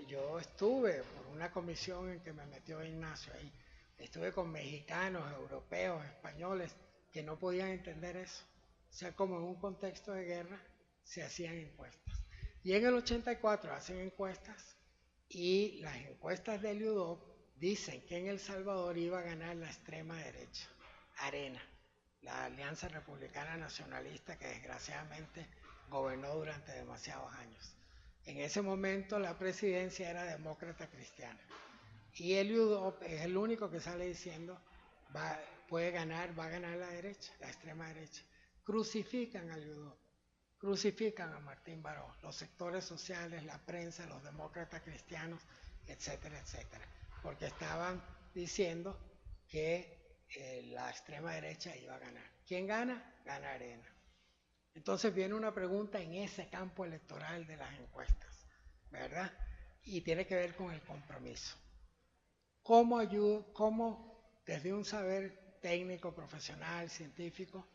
Yo estuve por una comisión en que me metió Ignacio ahí, estuve con mexicanos, europeos, españoles, que no podían entender eso. O sea, como en un contexto de guerra se hacían encuestas. Y en el 84 hacen encuestas y las encuestas del UDOP dicen que en El Salvador iba a ganar la extrema derecha, Arena, la Alianza Republicana Nacionalista que desgraciadamente gobernó durante demasiados años. En ese momento la presidencia era demócrata cristiana. Y Eliud Opp es el único que sale diciendo, va a ganar la derecha, la extrema derecha. Crucifican a Eliud Opp, crucifican a Martín Baró, los sectores sociales, la prensa, los demócratas cristianos, etcétera, etcétera. Porque estaban diciendo que la extrema derecha iba a ganar. ¿Quién gana? Gana Arena. Entonces viene una pregunta en ese campo electoral de las encuestas, ¿verdad? Y tiene que ver con el compromiso. ¿Cómo desde un saber técnico, profesional, científico,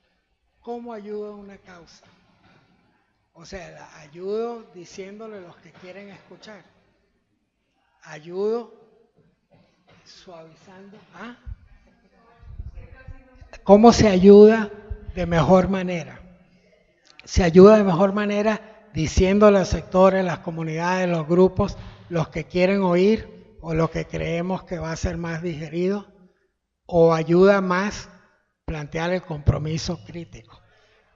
cómo ayuda a una causa? O sea, ayudo diciéndole a los que quieren escuchar. Ayudo suavizando. ¿Ah? ¿Cómo se ayuda de mejor manera? Se ayuda de mejor manera diciendo a los sectores, las comunidades, los grupos, los que quieren oír o los que creemos que va a ser más digerido, o ayuda más plantear el compromiso crítico.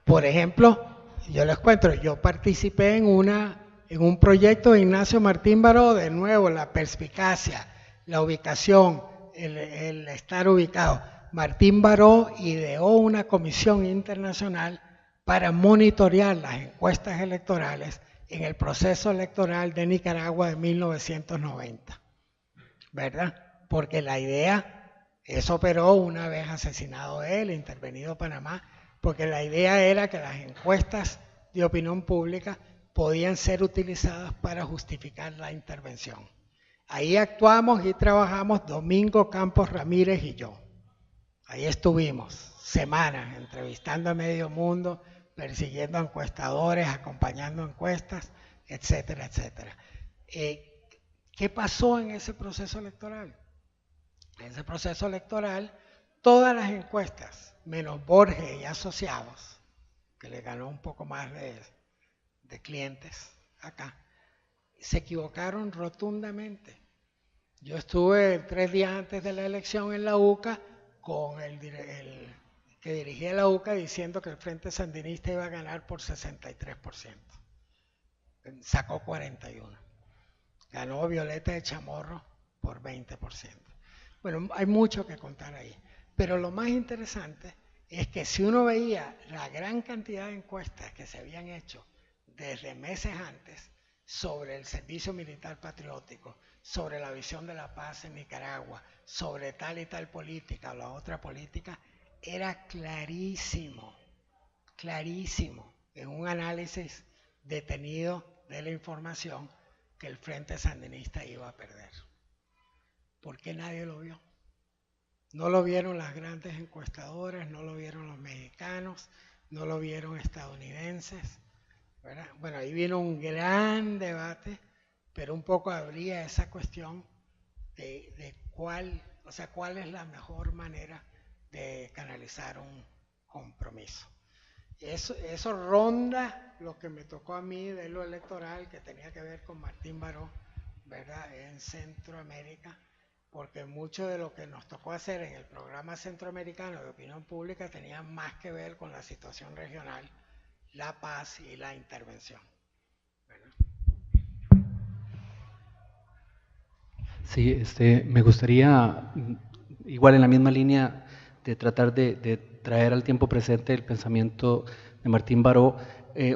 Por ejemplo, yo les cuento, yo participé en un proyecto de Ignacio Martín Baró, de nuevo, la perspicacia, la ubicación, el estar ubicado. Martín Baró ideó una comisión internacional para monitorear las encuestas electorales en el proceso electoral de Nicaragua de 1990, ¿verdad? Porque la idea, eso operó una vez asesinado él, intervenido Panamá, porque la idea era que las encuestas de opinión pública podían ser utilizadas para justificar la intervención. Ahí actuamos y trabajamos Domingo Campos Ramírez y yo. Ahí estuvimos semanas entrevistando a medio mundo, persiguiendo a encuestadores, acompañando encuestas, etcétera, etcétera. ¿Qué pasó en ese proceso electoral? En ese proceso electoral, todas las encuestas, menos Borges y asociados, que le ganó un poco más de clientes acá, se equivocaron rotundamente. Yo estuve 3 días antes de la elección en la UCA con el que dirigía la UCA diciendo que el Frente Sandinista iba a ganar por 63%. Sacó 41%. Ganó Violeta de Chamorro por 20%. Bueno, hay mucho que contar ahí. Pero lo más interesante es que si uno veía la gran cantidad de encuestas que se habían hecho desde meses antes sobre el servicio militar patriótico, sobre la visión de la paz en Nicaragua, sobre tal y tal política o la otra política, era clarísimo, clarísimo, en un análisis detenido de la información, que el Frente Sandinista iba a perder. ¿Por qué nadie lo vio? No lo vieron las grandes encuestadoras, no lo vieron los mexicanos, no lo vieron estadounidenses, ¿verdad? Bueno, ahí vino un gran debate, pero un poco abría esa cuestión de cuál es la mejor manera de canalizar un compromiso. Eso ronda lo que me tocó a mí de lo electoral, que tenía que ver con Martín Baró, ¿verdad?, en Centroamérica, porque mucho de lo que nos tocó hacer en el programa centroamericano de opinión pública tenía más que ver con la situación regional, la paz y la intervención. Sí, me gustaría, igual en la misma línea, de tratar de traer al tiempo presente el pensamiento de Martín Baró,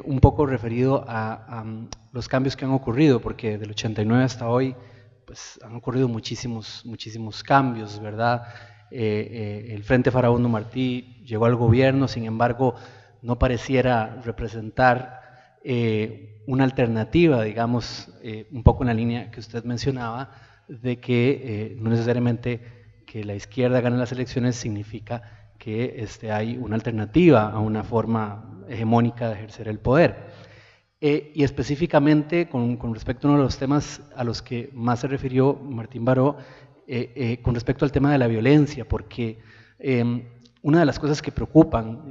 un poco referido a los cambios que han ocurrido, porque del 89 hasta hoy pues, han ocurrido muchísimos cambios, ¿verdad? El Frente Farabundo Martí llegó al gobierno, sin embargo, no pareciera representar una alternativa, digamos, un poco en la línea que usted mencionaba, de que no necesariamente que la izquierda gane las elecciones significa que hay una alternativa a una forma hegemónica de ejercer el poder. Y específicamente con respecto a uno de los temas a los que más se refirió Martín Baró, con respecto al tema de la violencia, porque una de las cosas que preocupan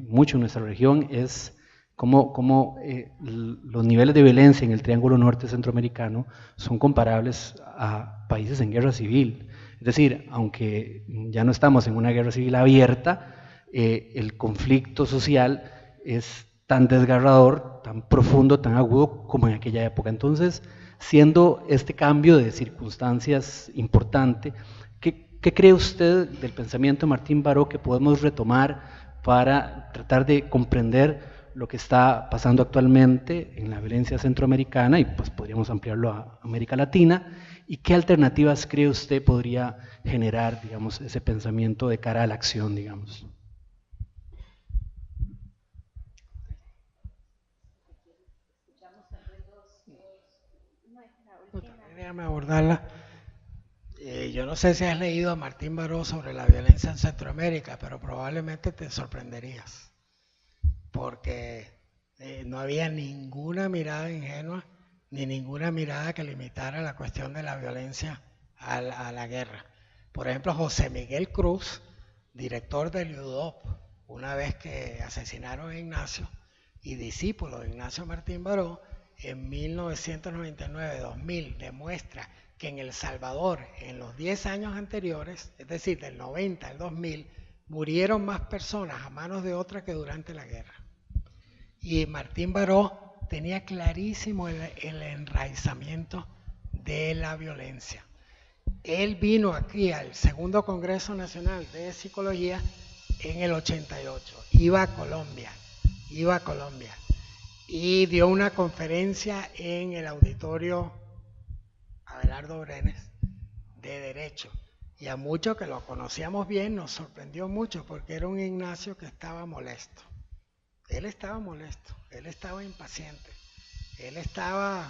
mucho en nuestra región es cómo los niveles de violencia en el Triángulo Norte Centroamericano son comparables a países en guerra civil. Es decir, aunque ya no estamos en una guerra civil abierta, el conflicto social es tan desgarrador, tan profundo, tan agudo como en aquella época. Entonces, siendo este cambio de circunstancias importante, ¿qué cree usted del pensamiento de Martín Baró que podemos retomar para tratar de comprender lo que está pasando actualmente en la violencia centroamericana y pues podríamos ampliarlo a América Latina? ¿Y qué alternativas cree usted podría generar, digamos, ese pensamiento de cara a la acción, digamos? Déjame abordarla. Yo no sé si has leído a Martín Baró sobre la violencia en Centroamérica, pero probablemente te sorprenderías, porque no había ninguna mirada ingenua ni ninguna mirada que limitara la cuestión de la violencia a la guerra. Por ejemplo, José Miguel Cruz, director del UDOP, una vez que asesinaron a Ignacio y discípulo de Ignacio Martín Baró, en 1999-2000 demuestra que en El Salvador, en los 10 años anteriores, es decir, del 90 al 2000, murieron más personas a manos de otras que durante la guerra. Y Martín Baró tenía clarísimo el enraizamiento de la violencia. Él vino aquí al Segundo Congreso Nacional de Psicología en el 88, iba a Colombia, y dio una conferencia en el auditorio Abelardo Brenes de Derecho. Y a muchos que lo conocíamos bien nos sorprendió mucho porque era un Ignacio que estaba molesto. Él estaba molesto, él estaba impaciente, él estaba,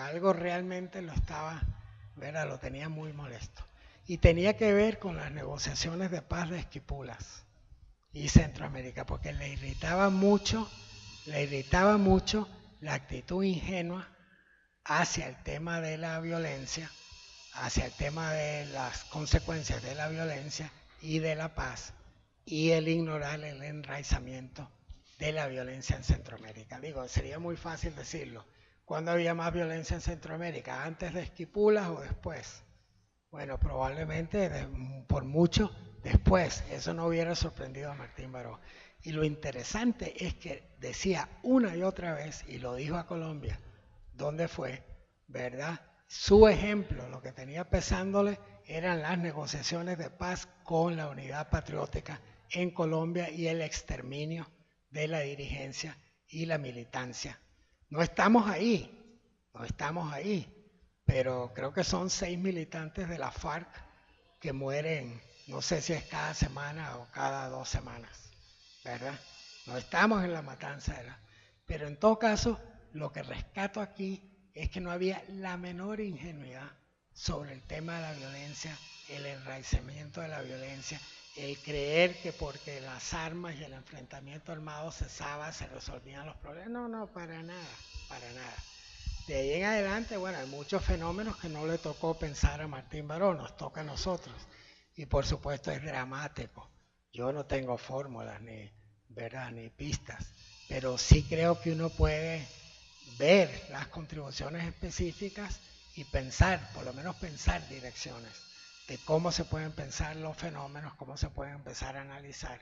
algo realmente lo tenía muy molesto. Y tenía que ver con las negociaciones de paz de Esquipulas y Centroamérica, porque le irritaba mucho la actitud ingenua hacia el tema de la violencia, hacia el tema de las consecuencias de la violencia y de la paz, y el ignorar el enraizamiento de la violencia en Centroamérica. Digo, sería muy fácil decirlo. ¿Cuándo había más violencia en Centroamérica? ¿Antes de Esquipulas o después? Bueno, probablemente por mucho después. Eso no hubiera sorprendido a Martín Baró. Y lo interesante es que decía una y otra vez, y lo dijo a Colombia, ¿dónde fue? ¿Verdad? Su ejemplo, lo que tenía pesándole, eran las negociaciones de paz con la Unidad Patriótica en Colombia y el exterminio de la dirigencia y la militancia. No estamos ahí, pero creo que son 6 militantes de la FARC que mueren, no sé si es cada semana o cada 2 semanas. ¿Verdad? No estamos en la matanza, ¿verdad? Pero en todo caso, lo que rescato aquí es que no había la menor ingenuidad sobre el tema de la violencia, el enraizamiento de la violencia, el creer que porque las armas y el enfrentamiento armado cesaba, se resolvían los problemas. No, para nada. De ahí en adelante, bueno, hay muchos fenómenos que no le tocó pensar a Martín Baró, nos toca a nosotros. Y por supuesto es dramático. Yo no tengo fórmulas ni pistas, pero sí creo que uno puede ver las contribuciones específicas y pensar, por lo menos pensar direcciones de cómo se pueden pensar los fenómenos, cómo se pueden empezar a analizar,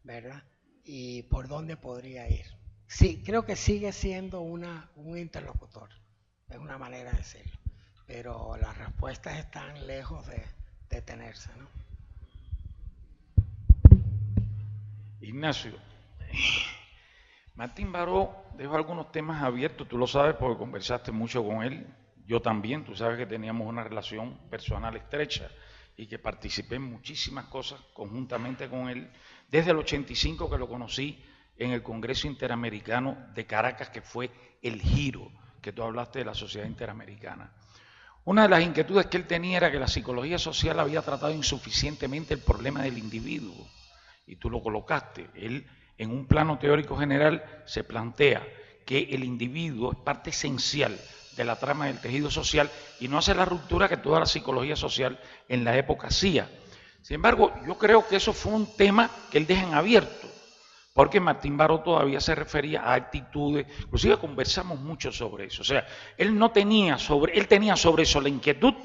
¿verdad? Y por dónde podría ir. Sí, creo que sigue siendo un interlocutor, es una manera de decirlo, pero las respuestas están lejos de tenerse, ¿no? Ignacio, Martín Baró dejó algunos temas abiertos, tú lo sabes porque conversaste mucho con él, yo también, tú sabes que teníamos una relación personal estrecha y que participé en muchísimas cosas conjuntamente con él, desde el 85 que lo conocí en el Congreso Interamericano de Caracas, que fue el giro que tú hablaste de la sociedad interamericana. Una de las inquietudes que él tenía era que la psicología social había tratado insuficientemente el problema del individuo, y tú lo colocaste. Él, en un plano teórico general, se plantea que el individuo es parte esencial de la trama del tejido social y no hace la ruptura que toda la psicología social en la época hacía. Sin embargo, yo creo que eso fue un tema que él deja en abierto, porque Martín Baró todavía se refería a actitudes, inclusive conversamos mucho sobre eso. O sea, él tenía sobre eso la inquietud,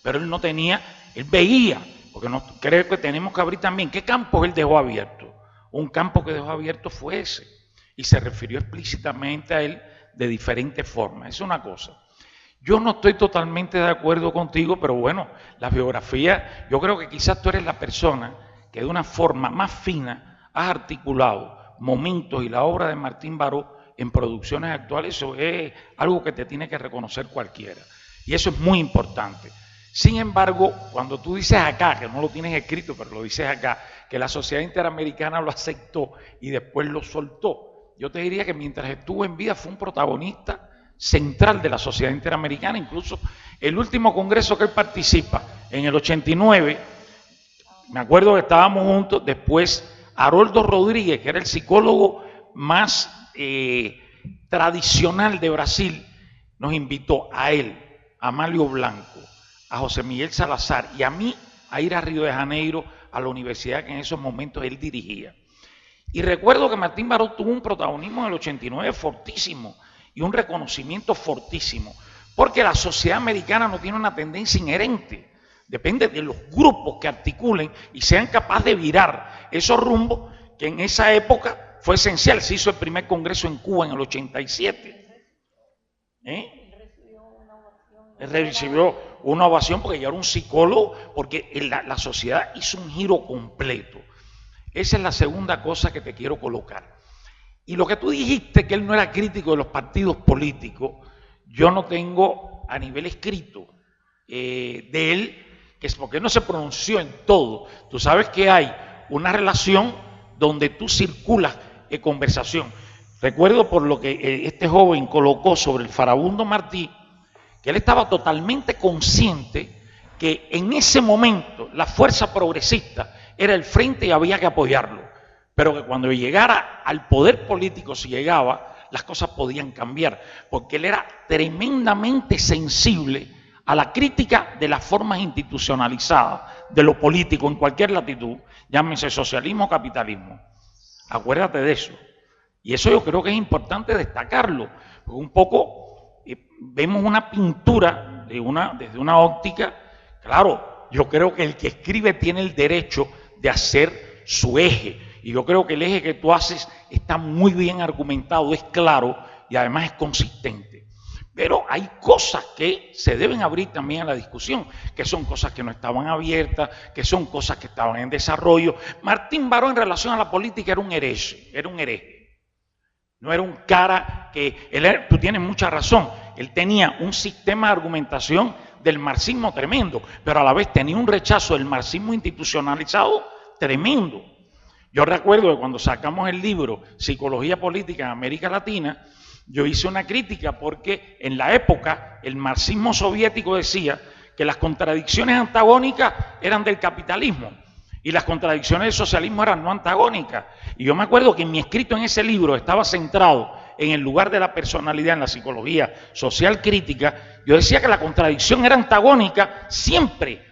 pero él veía, porque creo que tenemos que abrir también, ¿qué campos él dejó abierto? Un campo que dejó abierto fue ese. y se refirió explícitamente a él de diferentes formas. Es una cosa. Yo no estoy totalmente de acuerdo contigo, pero bueno, la biografía, yo creo que quizás tú eres la persona que de una forma más fina has articulado momentos y la obra de Martín Baró en producciones actuales. Eso es algo que te tiene que reconocer cualquiera. Y eso es muy importante. Sin embargo, cuando tú dices acá, que no lo tienes escrito, pero lo dices acá, que la Sociedad Interamericana lo aceptó y después lo soltó, yo te diría que mientras estuvo en vida fue un protagonista central de la Sociedad Interamericana. Incluso el último congreso que él participa, en el 89, me acuerdo que estábamos juntos, después Haroldo Rodríguez, que era el psicólogo más tradicional de Brasil, nos invitó a él, a Amalio Blanco, a José Miguel Salazar y a mí a ir a Río de Janeiro, a la universidad que en esos momentos él dirigía. Y recuerdo que Martín Baró tuvo un protagonismo en el 89 fortísimo y un reconocimiento fortísimo, porque la sociedad americana no tiene una tendencia inherente, depende de los grupos que articulen y sean capaces de virar esos rumbos, que en esa época fue esencial. Se hizo el primer congreso en Cuba en el 87. Él recibió una ovación porque ya era un psicólogo, porque la sociedad hizo un giro completo. Esa es la segunda cosa que te quiero colocar. Y lo que tú dijiste, que él no era crítico de los partidos políticos, yo no tengo a nivel escrito de él, que es porque no se pronunció en todo. Tú sabes que hay una relación donde tú circulas en conversación. Recuerdo por lo que este joven colocó sobre el Farabundo Martí, que él estaba totalmente consciente que en ese momento la fuerza progresista era el frente y había que apoyarlo, pero que cuando llegara al poder político, si llegaba, las cosas podían cambiar, porque él era tremendamente sensible a la crítica de las formas institucionalizadas de lo político en cualquier latitud, llámese socialismo o capitalismo. Acuérdate de eso. Y eso yo creo que es importante destacarlo, porque un poco vemos una pintura desde una óptica. Claro, yo creo que el que escribe tiene el derecho de hacer su eje, y yo creo que el eje que tú haces está muy bien argumentado, es claro y además es consistente. Pero hay cosas que se deben abrir también a la discusión, que son cosas que no estaban abiertas, que son cosas que estaban en desarrollo. Martín Baró en relación a la política era un hereje. No era un cara que... tú tienes mucha razón, él tenía un sistema de argumentación del marxismo tremendo, pero a la vez tenía un rechazo del marxismo institucionalizado tremendo. Yo recuerdo que cuando sacamos el libro Psicología Política en América Latina, yo hice una crítica porque en la época el marxismo soviético decía que las contradicciones antagónicas eran del capitalismo y las contradicciones del socialismo eran no antagónicas. Y yo me acuerdo que en mi escrito en ese libro estaba centrado en el lugar de la personalidad en la psicología social crítica. Yo decía que la contradicción era antagónica siempre.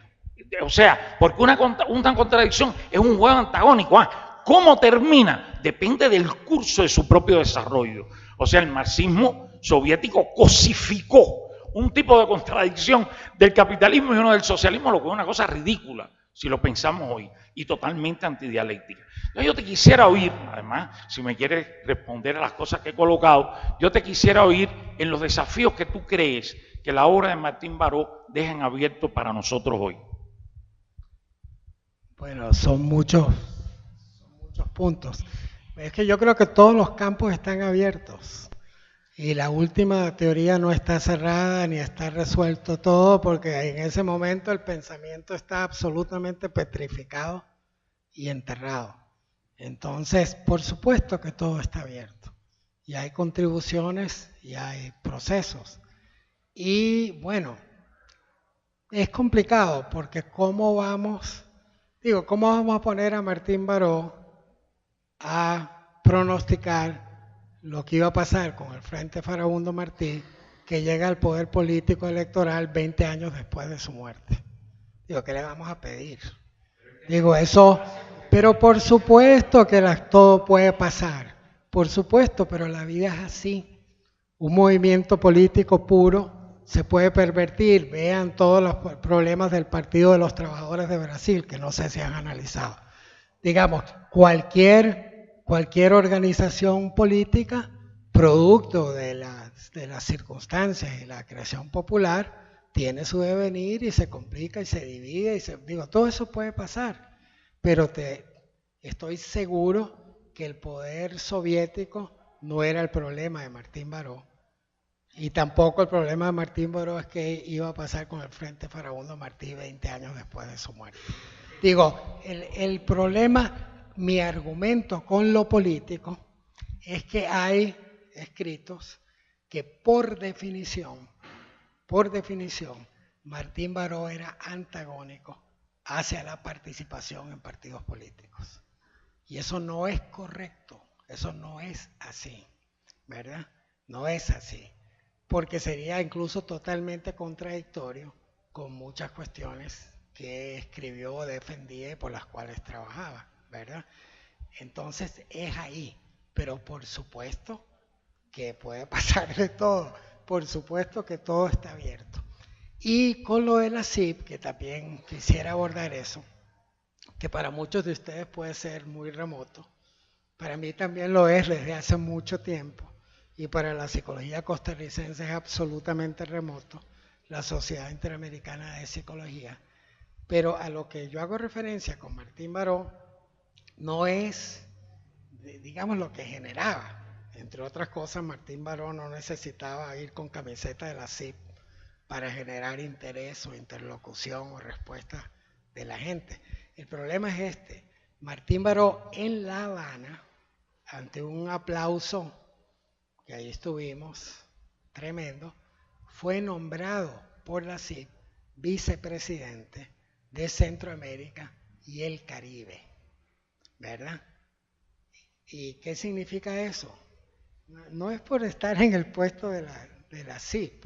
O sea, porque una contradicción es un juego antagónico. ¿Cómo termina? Depende del curso de su propio desarrollo. O sea, el marxismo soviético cosificó un tipo de contradicción del capitalismo y uno del socialismo, lo que es una cosa ridícula, si lo pensamos hoy, y totalmente antidialéctica. Entonces yo te quisiera oír, además, si me quieres responder a las cosas que he colocado, yo te quisiera oír en los desafíos que tú crees que la obra de Martín Baró dejan abierto para nosotros hoy. Bueno, son muchos puntos. Es que yo creo que todos los campos están abiertos y la última teoría no está cerrada ni está resuelto todo, porque en ese momento el pensamiento está absolutamente petrificado y enterrado. Entonces, por supuesto que todo está abierto y hay contribuciones y hay procesos. Y bueno, es complicado porque ¿cómo vamos a poner a Martín Baró a pronosticar lo que iba a pasar con el Frente Farabundo Martí, que llega al poder político electoral 20 años después de su muerte? ¿Qué le vamos a pedir? Eso, pero por supuesto que todo puede pasar, por supuesto, pero la vida es así. Un movimiento político puro se puede pervertir. Vean todos los problemas del Partido de los Trabajadores de Brasil, que no sé si han analizado. Digamos, cualquier cualquier organización política, producto de las circunstancias y la creación popular, tiene su devenir y se complica y se divide. Digo, todo eso puede pasar, pero estoy seguro que el poder soviético no era el problema de Martín Baró. Y tampoco el problema de Martín Baró es que iba a pasar con el Frente Farabundo Martí 20 años después de su muerte. Digo, el problema, mi argumento con lo político, es que hay escritos que por definición, Martín Baró era antagónico hacia la participación en partidos políticos. Y eso no es correcto, eso no es así, ¿verdad? No es así, porque sería incluso totalmente contradictorio con muchas cuestiones que escribió o defendía y por las cuales trabajaba, ¿verdad? Entonces es ahí, pero por supuesto que puede pasar de todo, por supuesto que todo está abierto. Y con lo de la CIP, que también quisiera abordar eso, que para muchos de ustedes puede ser muy remoto, para mí también lo es desde hace mucho tiempo, y para la psicología costarricense es absolutamente remoto, la Sociedad Interamericana de Psicología. Pero a lo que yo hago referencia con Martín Baró no es, digamos, lo que generaba. Entre otras cosas, Martín Baró no necesitaba ir con camiseta de la CIP para generar interés o interlocución o respuesta de la gente. El problema es este. Martín Baró en La Habana, ante un aplauso, que ahí estuvimos, tremendo, fue nombrado por la CIP vicepresidente de Centroamérica y el Caribe, ¿verdad? ¿Y qué significa eso? No es por estar en el puesto de la CIP,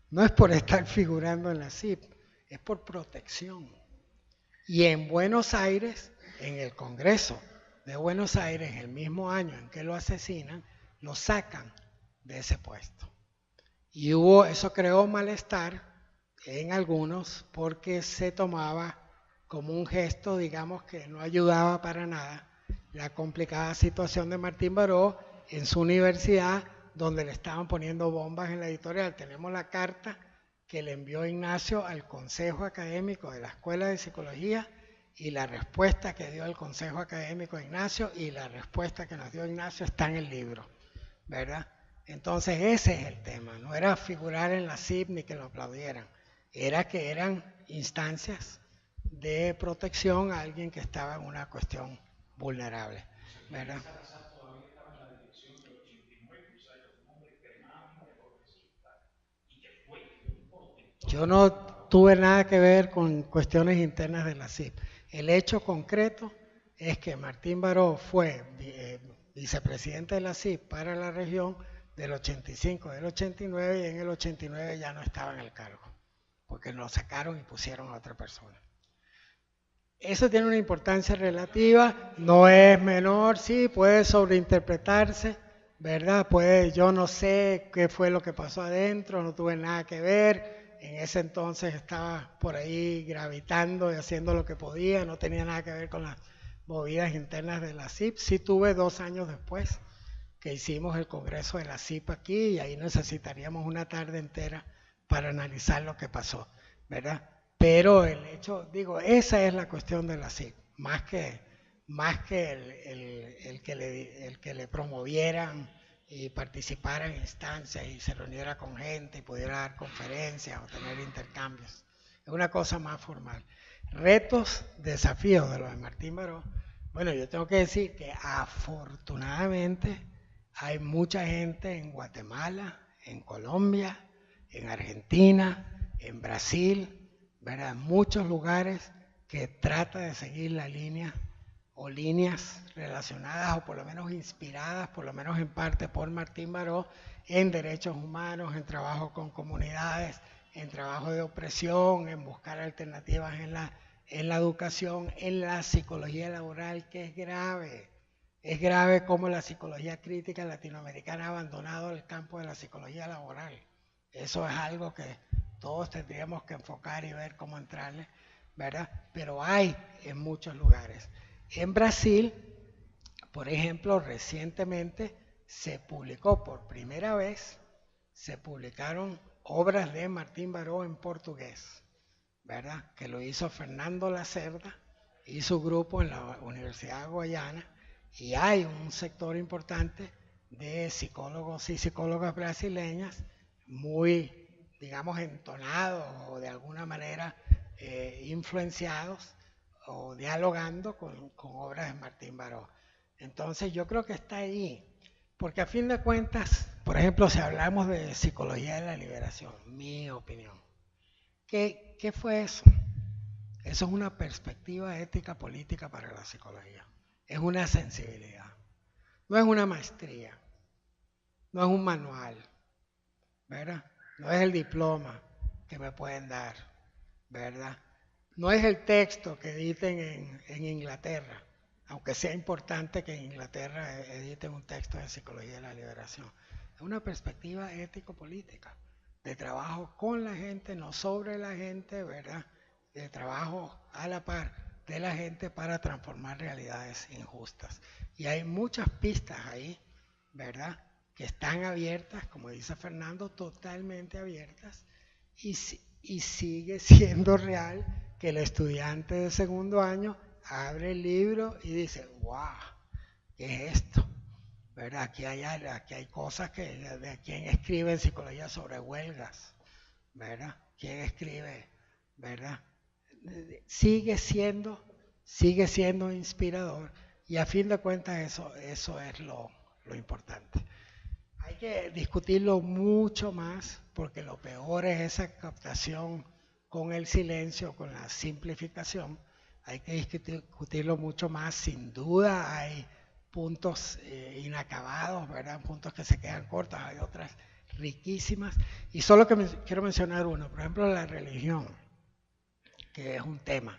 no es por estar figurando en la CIP, es por protección. Y en Buenos Aires, en el Congreso de Buenos Aires, el mismo año en que lo asesinan, lo sacan de ese puesto. Y eso creó malestar en algunos porque se tomaba como un gesto, digamos, que no ayudaba para nada la complicada situación de Martín Baró en su universidad, donde le estaban poniendo bombas en la editorial. Tenemos la carta que le envió Ignacio al Consejo Académico de la Escuela de Psicología y la respuesta que dio el Consejo Académico de Ignacio y la respuesta que nos dio Ignacio está en el libro, ¿verdad? Entonces ese es el tema, no era figurar en la CIP ni que lo aplaudieran, era que eran instancias de protección a alguien que estaba en una cuestión vulnerable, ¿verdad? Yo no tuve nada que ver con cuestiones internas de la CIP. El hecho concreto es que Martín Baró fue vicepresidente de la CIP para la región del 85, del 89, y en el 89 ya no estaba en el cargo, porque lo sacaron y pusieron a otra persona. Eso tiene una importancia relativa, no es menor, sí, puede sobreinterpretarse, ¿verdad? Yo no sé qué fue lo que pasó adentro, no tuve nada que ver, en ese entonces estaba por ahí gravitando y haciendo lo que podía, no tenía nada que ver con las movidas internas de la CIP. Sí tuve 2 años después que hicimos el congreso de la CIP aquí y ahí necesitaríamos una tarde entera para analizar lo que pasó, ¿verdad? Pero el hecho, digo, esa es la cuestión de la CIP, más que el que le promovieran y participara en instancias y se reuniera con gente y pudiera dar conferencias o tener intercambios. Es una cosa más formal. Retos, desafíos de los de Martín Baró. Bueno, yo tengo que decir que afortunadamente hay mucha gente en Guatemala, en Colombia, en Argentina, en Brasil, ¿verdad? Muchos lugares que trata de seguir la línea o líneas relacionadas o por lo menos inspiradas, por lo menos en parte por Martín Baró, en derechos humanos, en trabajo con comunidades, en trabajo de opresión, en buscar alternativas en la educación, en la psicología laboral, que es grave. Es grave cómo la psicología crítica latinoamericana ha abandonado el campo de la psicología laboral. Eso es algo que todos tendríamos que enfocar y ver cómo entrarle, ¿verdad? Pero hay en muchos lugares. En Brasil, Por ejemplo, recientemente se publicó por primera vez, se publicaron obras de Martín Baró en portugués, ¿verdad? Que lo hizo Fernando Lacerda y su grupo en la Universidad de Guayana, y hay un sector importante de psicólogos y psicólogas brasileñas muy, digamos, entonados o de alguna manera influenciados o dialogando con obras de Martín Baró. Entonces yo creo que está ahí, porque a fin de cuentas, por ejemplo, si hablamos de psicología de la liberación, mi opinión, ¿qué fue eso? Eso es una perspectiva ética política para la psicología, es una sensibilidad, no es una maestría, no es un manual, ¿verdad? No es el diploma que me pueden dar, ¿verdad? No es el texto que editen en Inglaterra, aunque sea importante que en Inglaterra editen un texto de psicología de la liberación. Es una perspectiva ético-política, de trabajo con la gente, no sobre la gente, ¿verdad? De trabajo a la par de la gente para transformar realidades injustas. Y hay muchas pistas ahí, ¿verdad?, que están abiertas, como dice Fernando, totalmente abiertas, y sigue siendo real que el estudiante de segundo año abre el libro y dice, wow, ¿qué es esto? ¿Verdad? Aquí hay cosas de quién escribe en psicología sobre huelgas, ¿verdad? ¿Quién escribe, verdad? Sigue siendo inspirador, y a fin de cuentas eso es lo importante. Hay que discutirlo mucho más, porque lo peor es esa captación con el silencio, con la simplificación. Hay que discutirlo mucho más. Sin duda hay puntos inacabados, ¿verdad? Puntos que se quedan cortos, hay otras riquísimas. Y solo quiero mencionar uno, por ejemplo, la religión, que es un tema.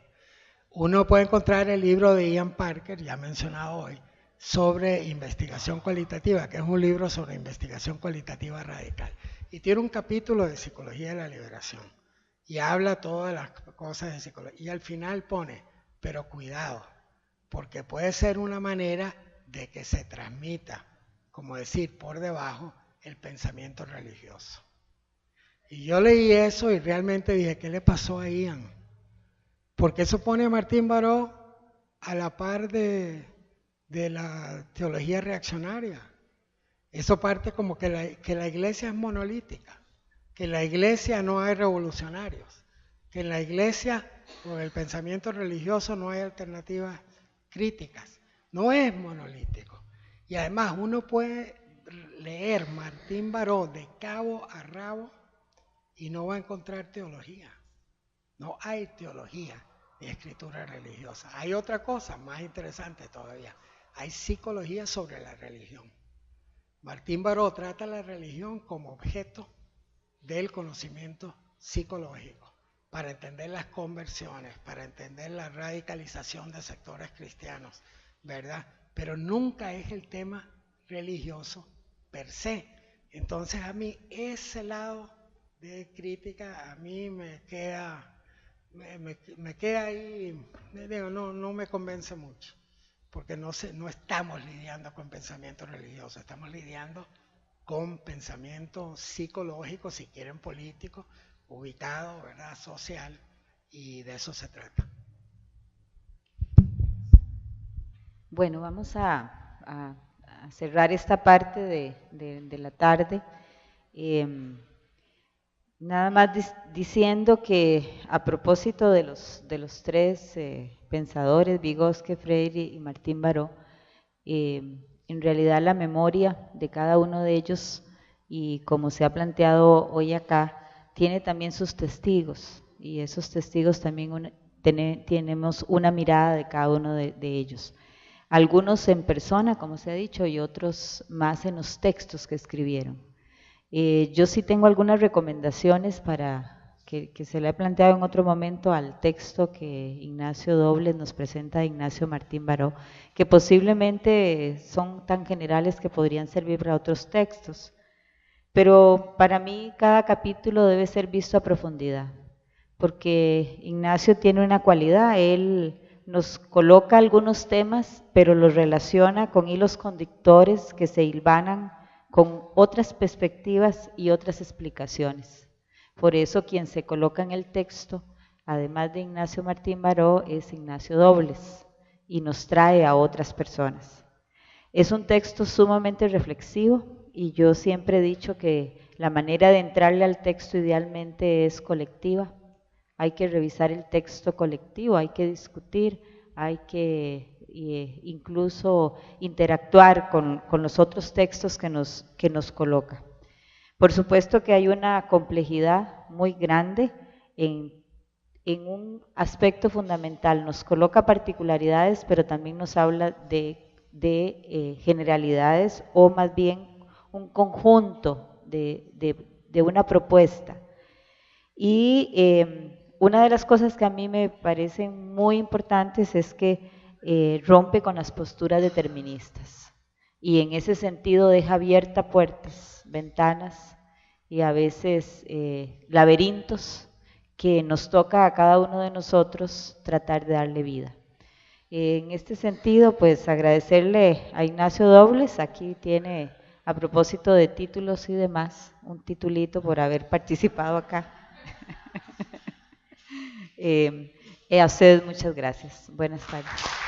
Uno puede encontrar el libro de Ian Parker, ya mencionado hoy, sobre investigación cualitativa, que es un libro sobre investigación cualitativa radical. Y tiene un capítulo de psicología de la liberación. Y habla todas las cosas de psicología. Y al final pone, pero cuidado, porque puede ser una manera de que se transmita, como decir, por debajo, el pensamiento religioso. Y yo leí eso y realmente dije, ¿qué le pasó a Ian? Porque eso pone a Martín Baró a la par de la teología reaccionaria. Eso parte como que la iglesia es monolítica, que en la iglesia no hay revolucionarios, que en la iglesia con el pensamiento religioso no hay alternativas críticas. No es monolítico. Y además uno puede leer Martín Baró de cabo a rabo y no va a encontrar teología. No hay teología ni escritura religiosa. Hay otra cosa más interesante todavía. Hay psicología sobre la religión. Martín Baró trata la religión como objeto del conocimiento psicológico, para entender las conversiones, para entender la radicalización de sectores cristianos, ¿verdad? Pero nunca es el tema religioso per se. Entonces a mí ese lado de crítica a mí me queda ahí, digo, no me convence mucho, porque no estamos lidiando con pensamiento religioso, estamos lidiando con pensamiento psicológico, si quieren político, ubicado, ¿verdad?, social, y de eso se trata. Bueno, vamos a cerrar esta parte de la tarde. Nada más diciendo que a propósito de los tres pensadores, Vygotsky, Freire y Martín Baró, en realidad la memoria de cada uno de ellos, y como se ha planteado hoy acá, tiene también sus testigos, y esos testigos también tenemos una mirada de cada uno de ellos. Algunos en persona, como se ha dicho, y otros más en los textos que escribieron. Yo sí tengo algunas recomendaciones para que se le he planteado en otro momento al texto que Ignacio Dobles nos presenta de Ignacio Martín Baró, que posiblemente son tan generales que podrían servir para otros textos. Pero para mí cada capítulo debe ser visto a profundidad, porque Ignacio tiene una cualidad, él nos coloca algunos temas, pero los relaciona con hilos conductores que se hilvanan con otras perspectivas y otras explicaciones. Por eso quien se coloca en el texto, además de Ignacio Martín Baró, es Ignacio Dobles y nos trae a otras personas. Es un texto sumamente reflexivo y yo siempre he dicho que la manera de entrarle al texto idealmente es colectiva. Hay que revisar el texto colectivo, hay que discutir, hay que incluso interactuar con los otros textos que nos coloca. Por supuesto que hay una complejidad muy grande en un aspecto fundamental. Nos coloca particularidades, pero también nos habla de generalidades o más bien un conjunto de una propuesta. Y una de las cosas que a mí me parecen muy importantes es que rompe con las posturas deterministas y en ese sentido deja abiertas puertas, ventanas y a veces laberintos que nos toca a cada uno de nosotros tratar de darle vida. En este sentido, pues agradecerle a Ignacio Dobles, aquí tiene, a propósito de títulos y demás, un titulito por haber participado acá. A ustedes muchas gracias. Buenas tardes.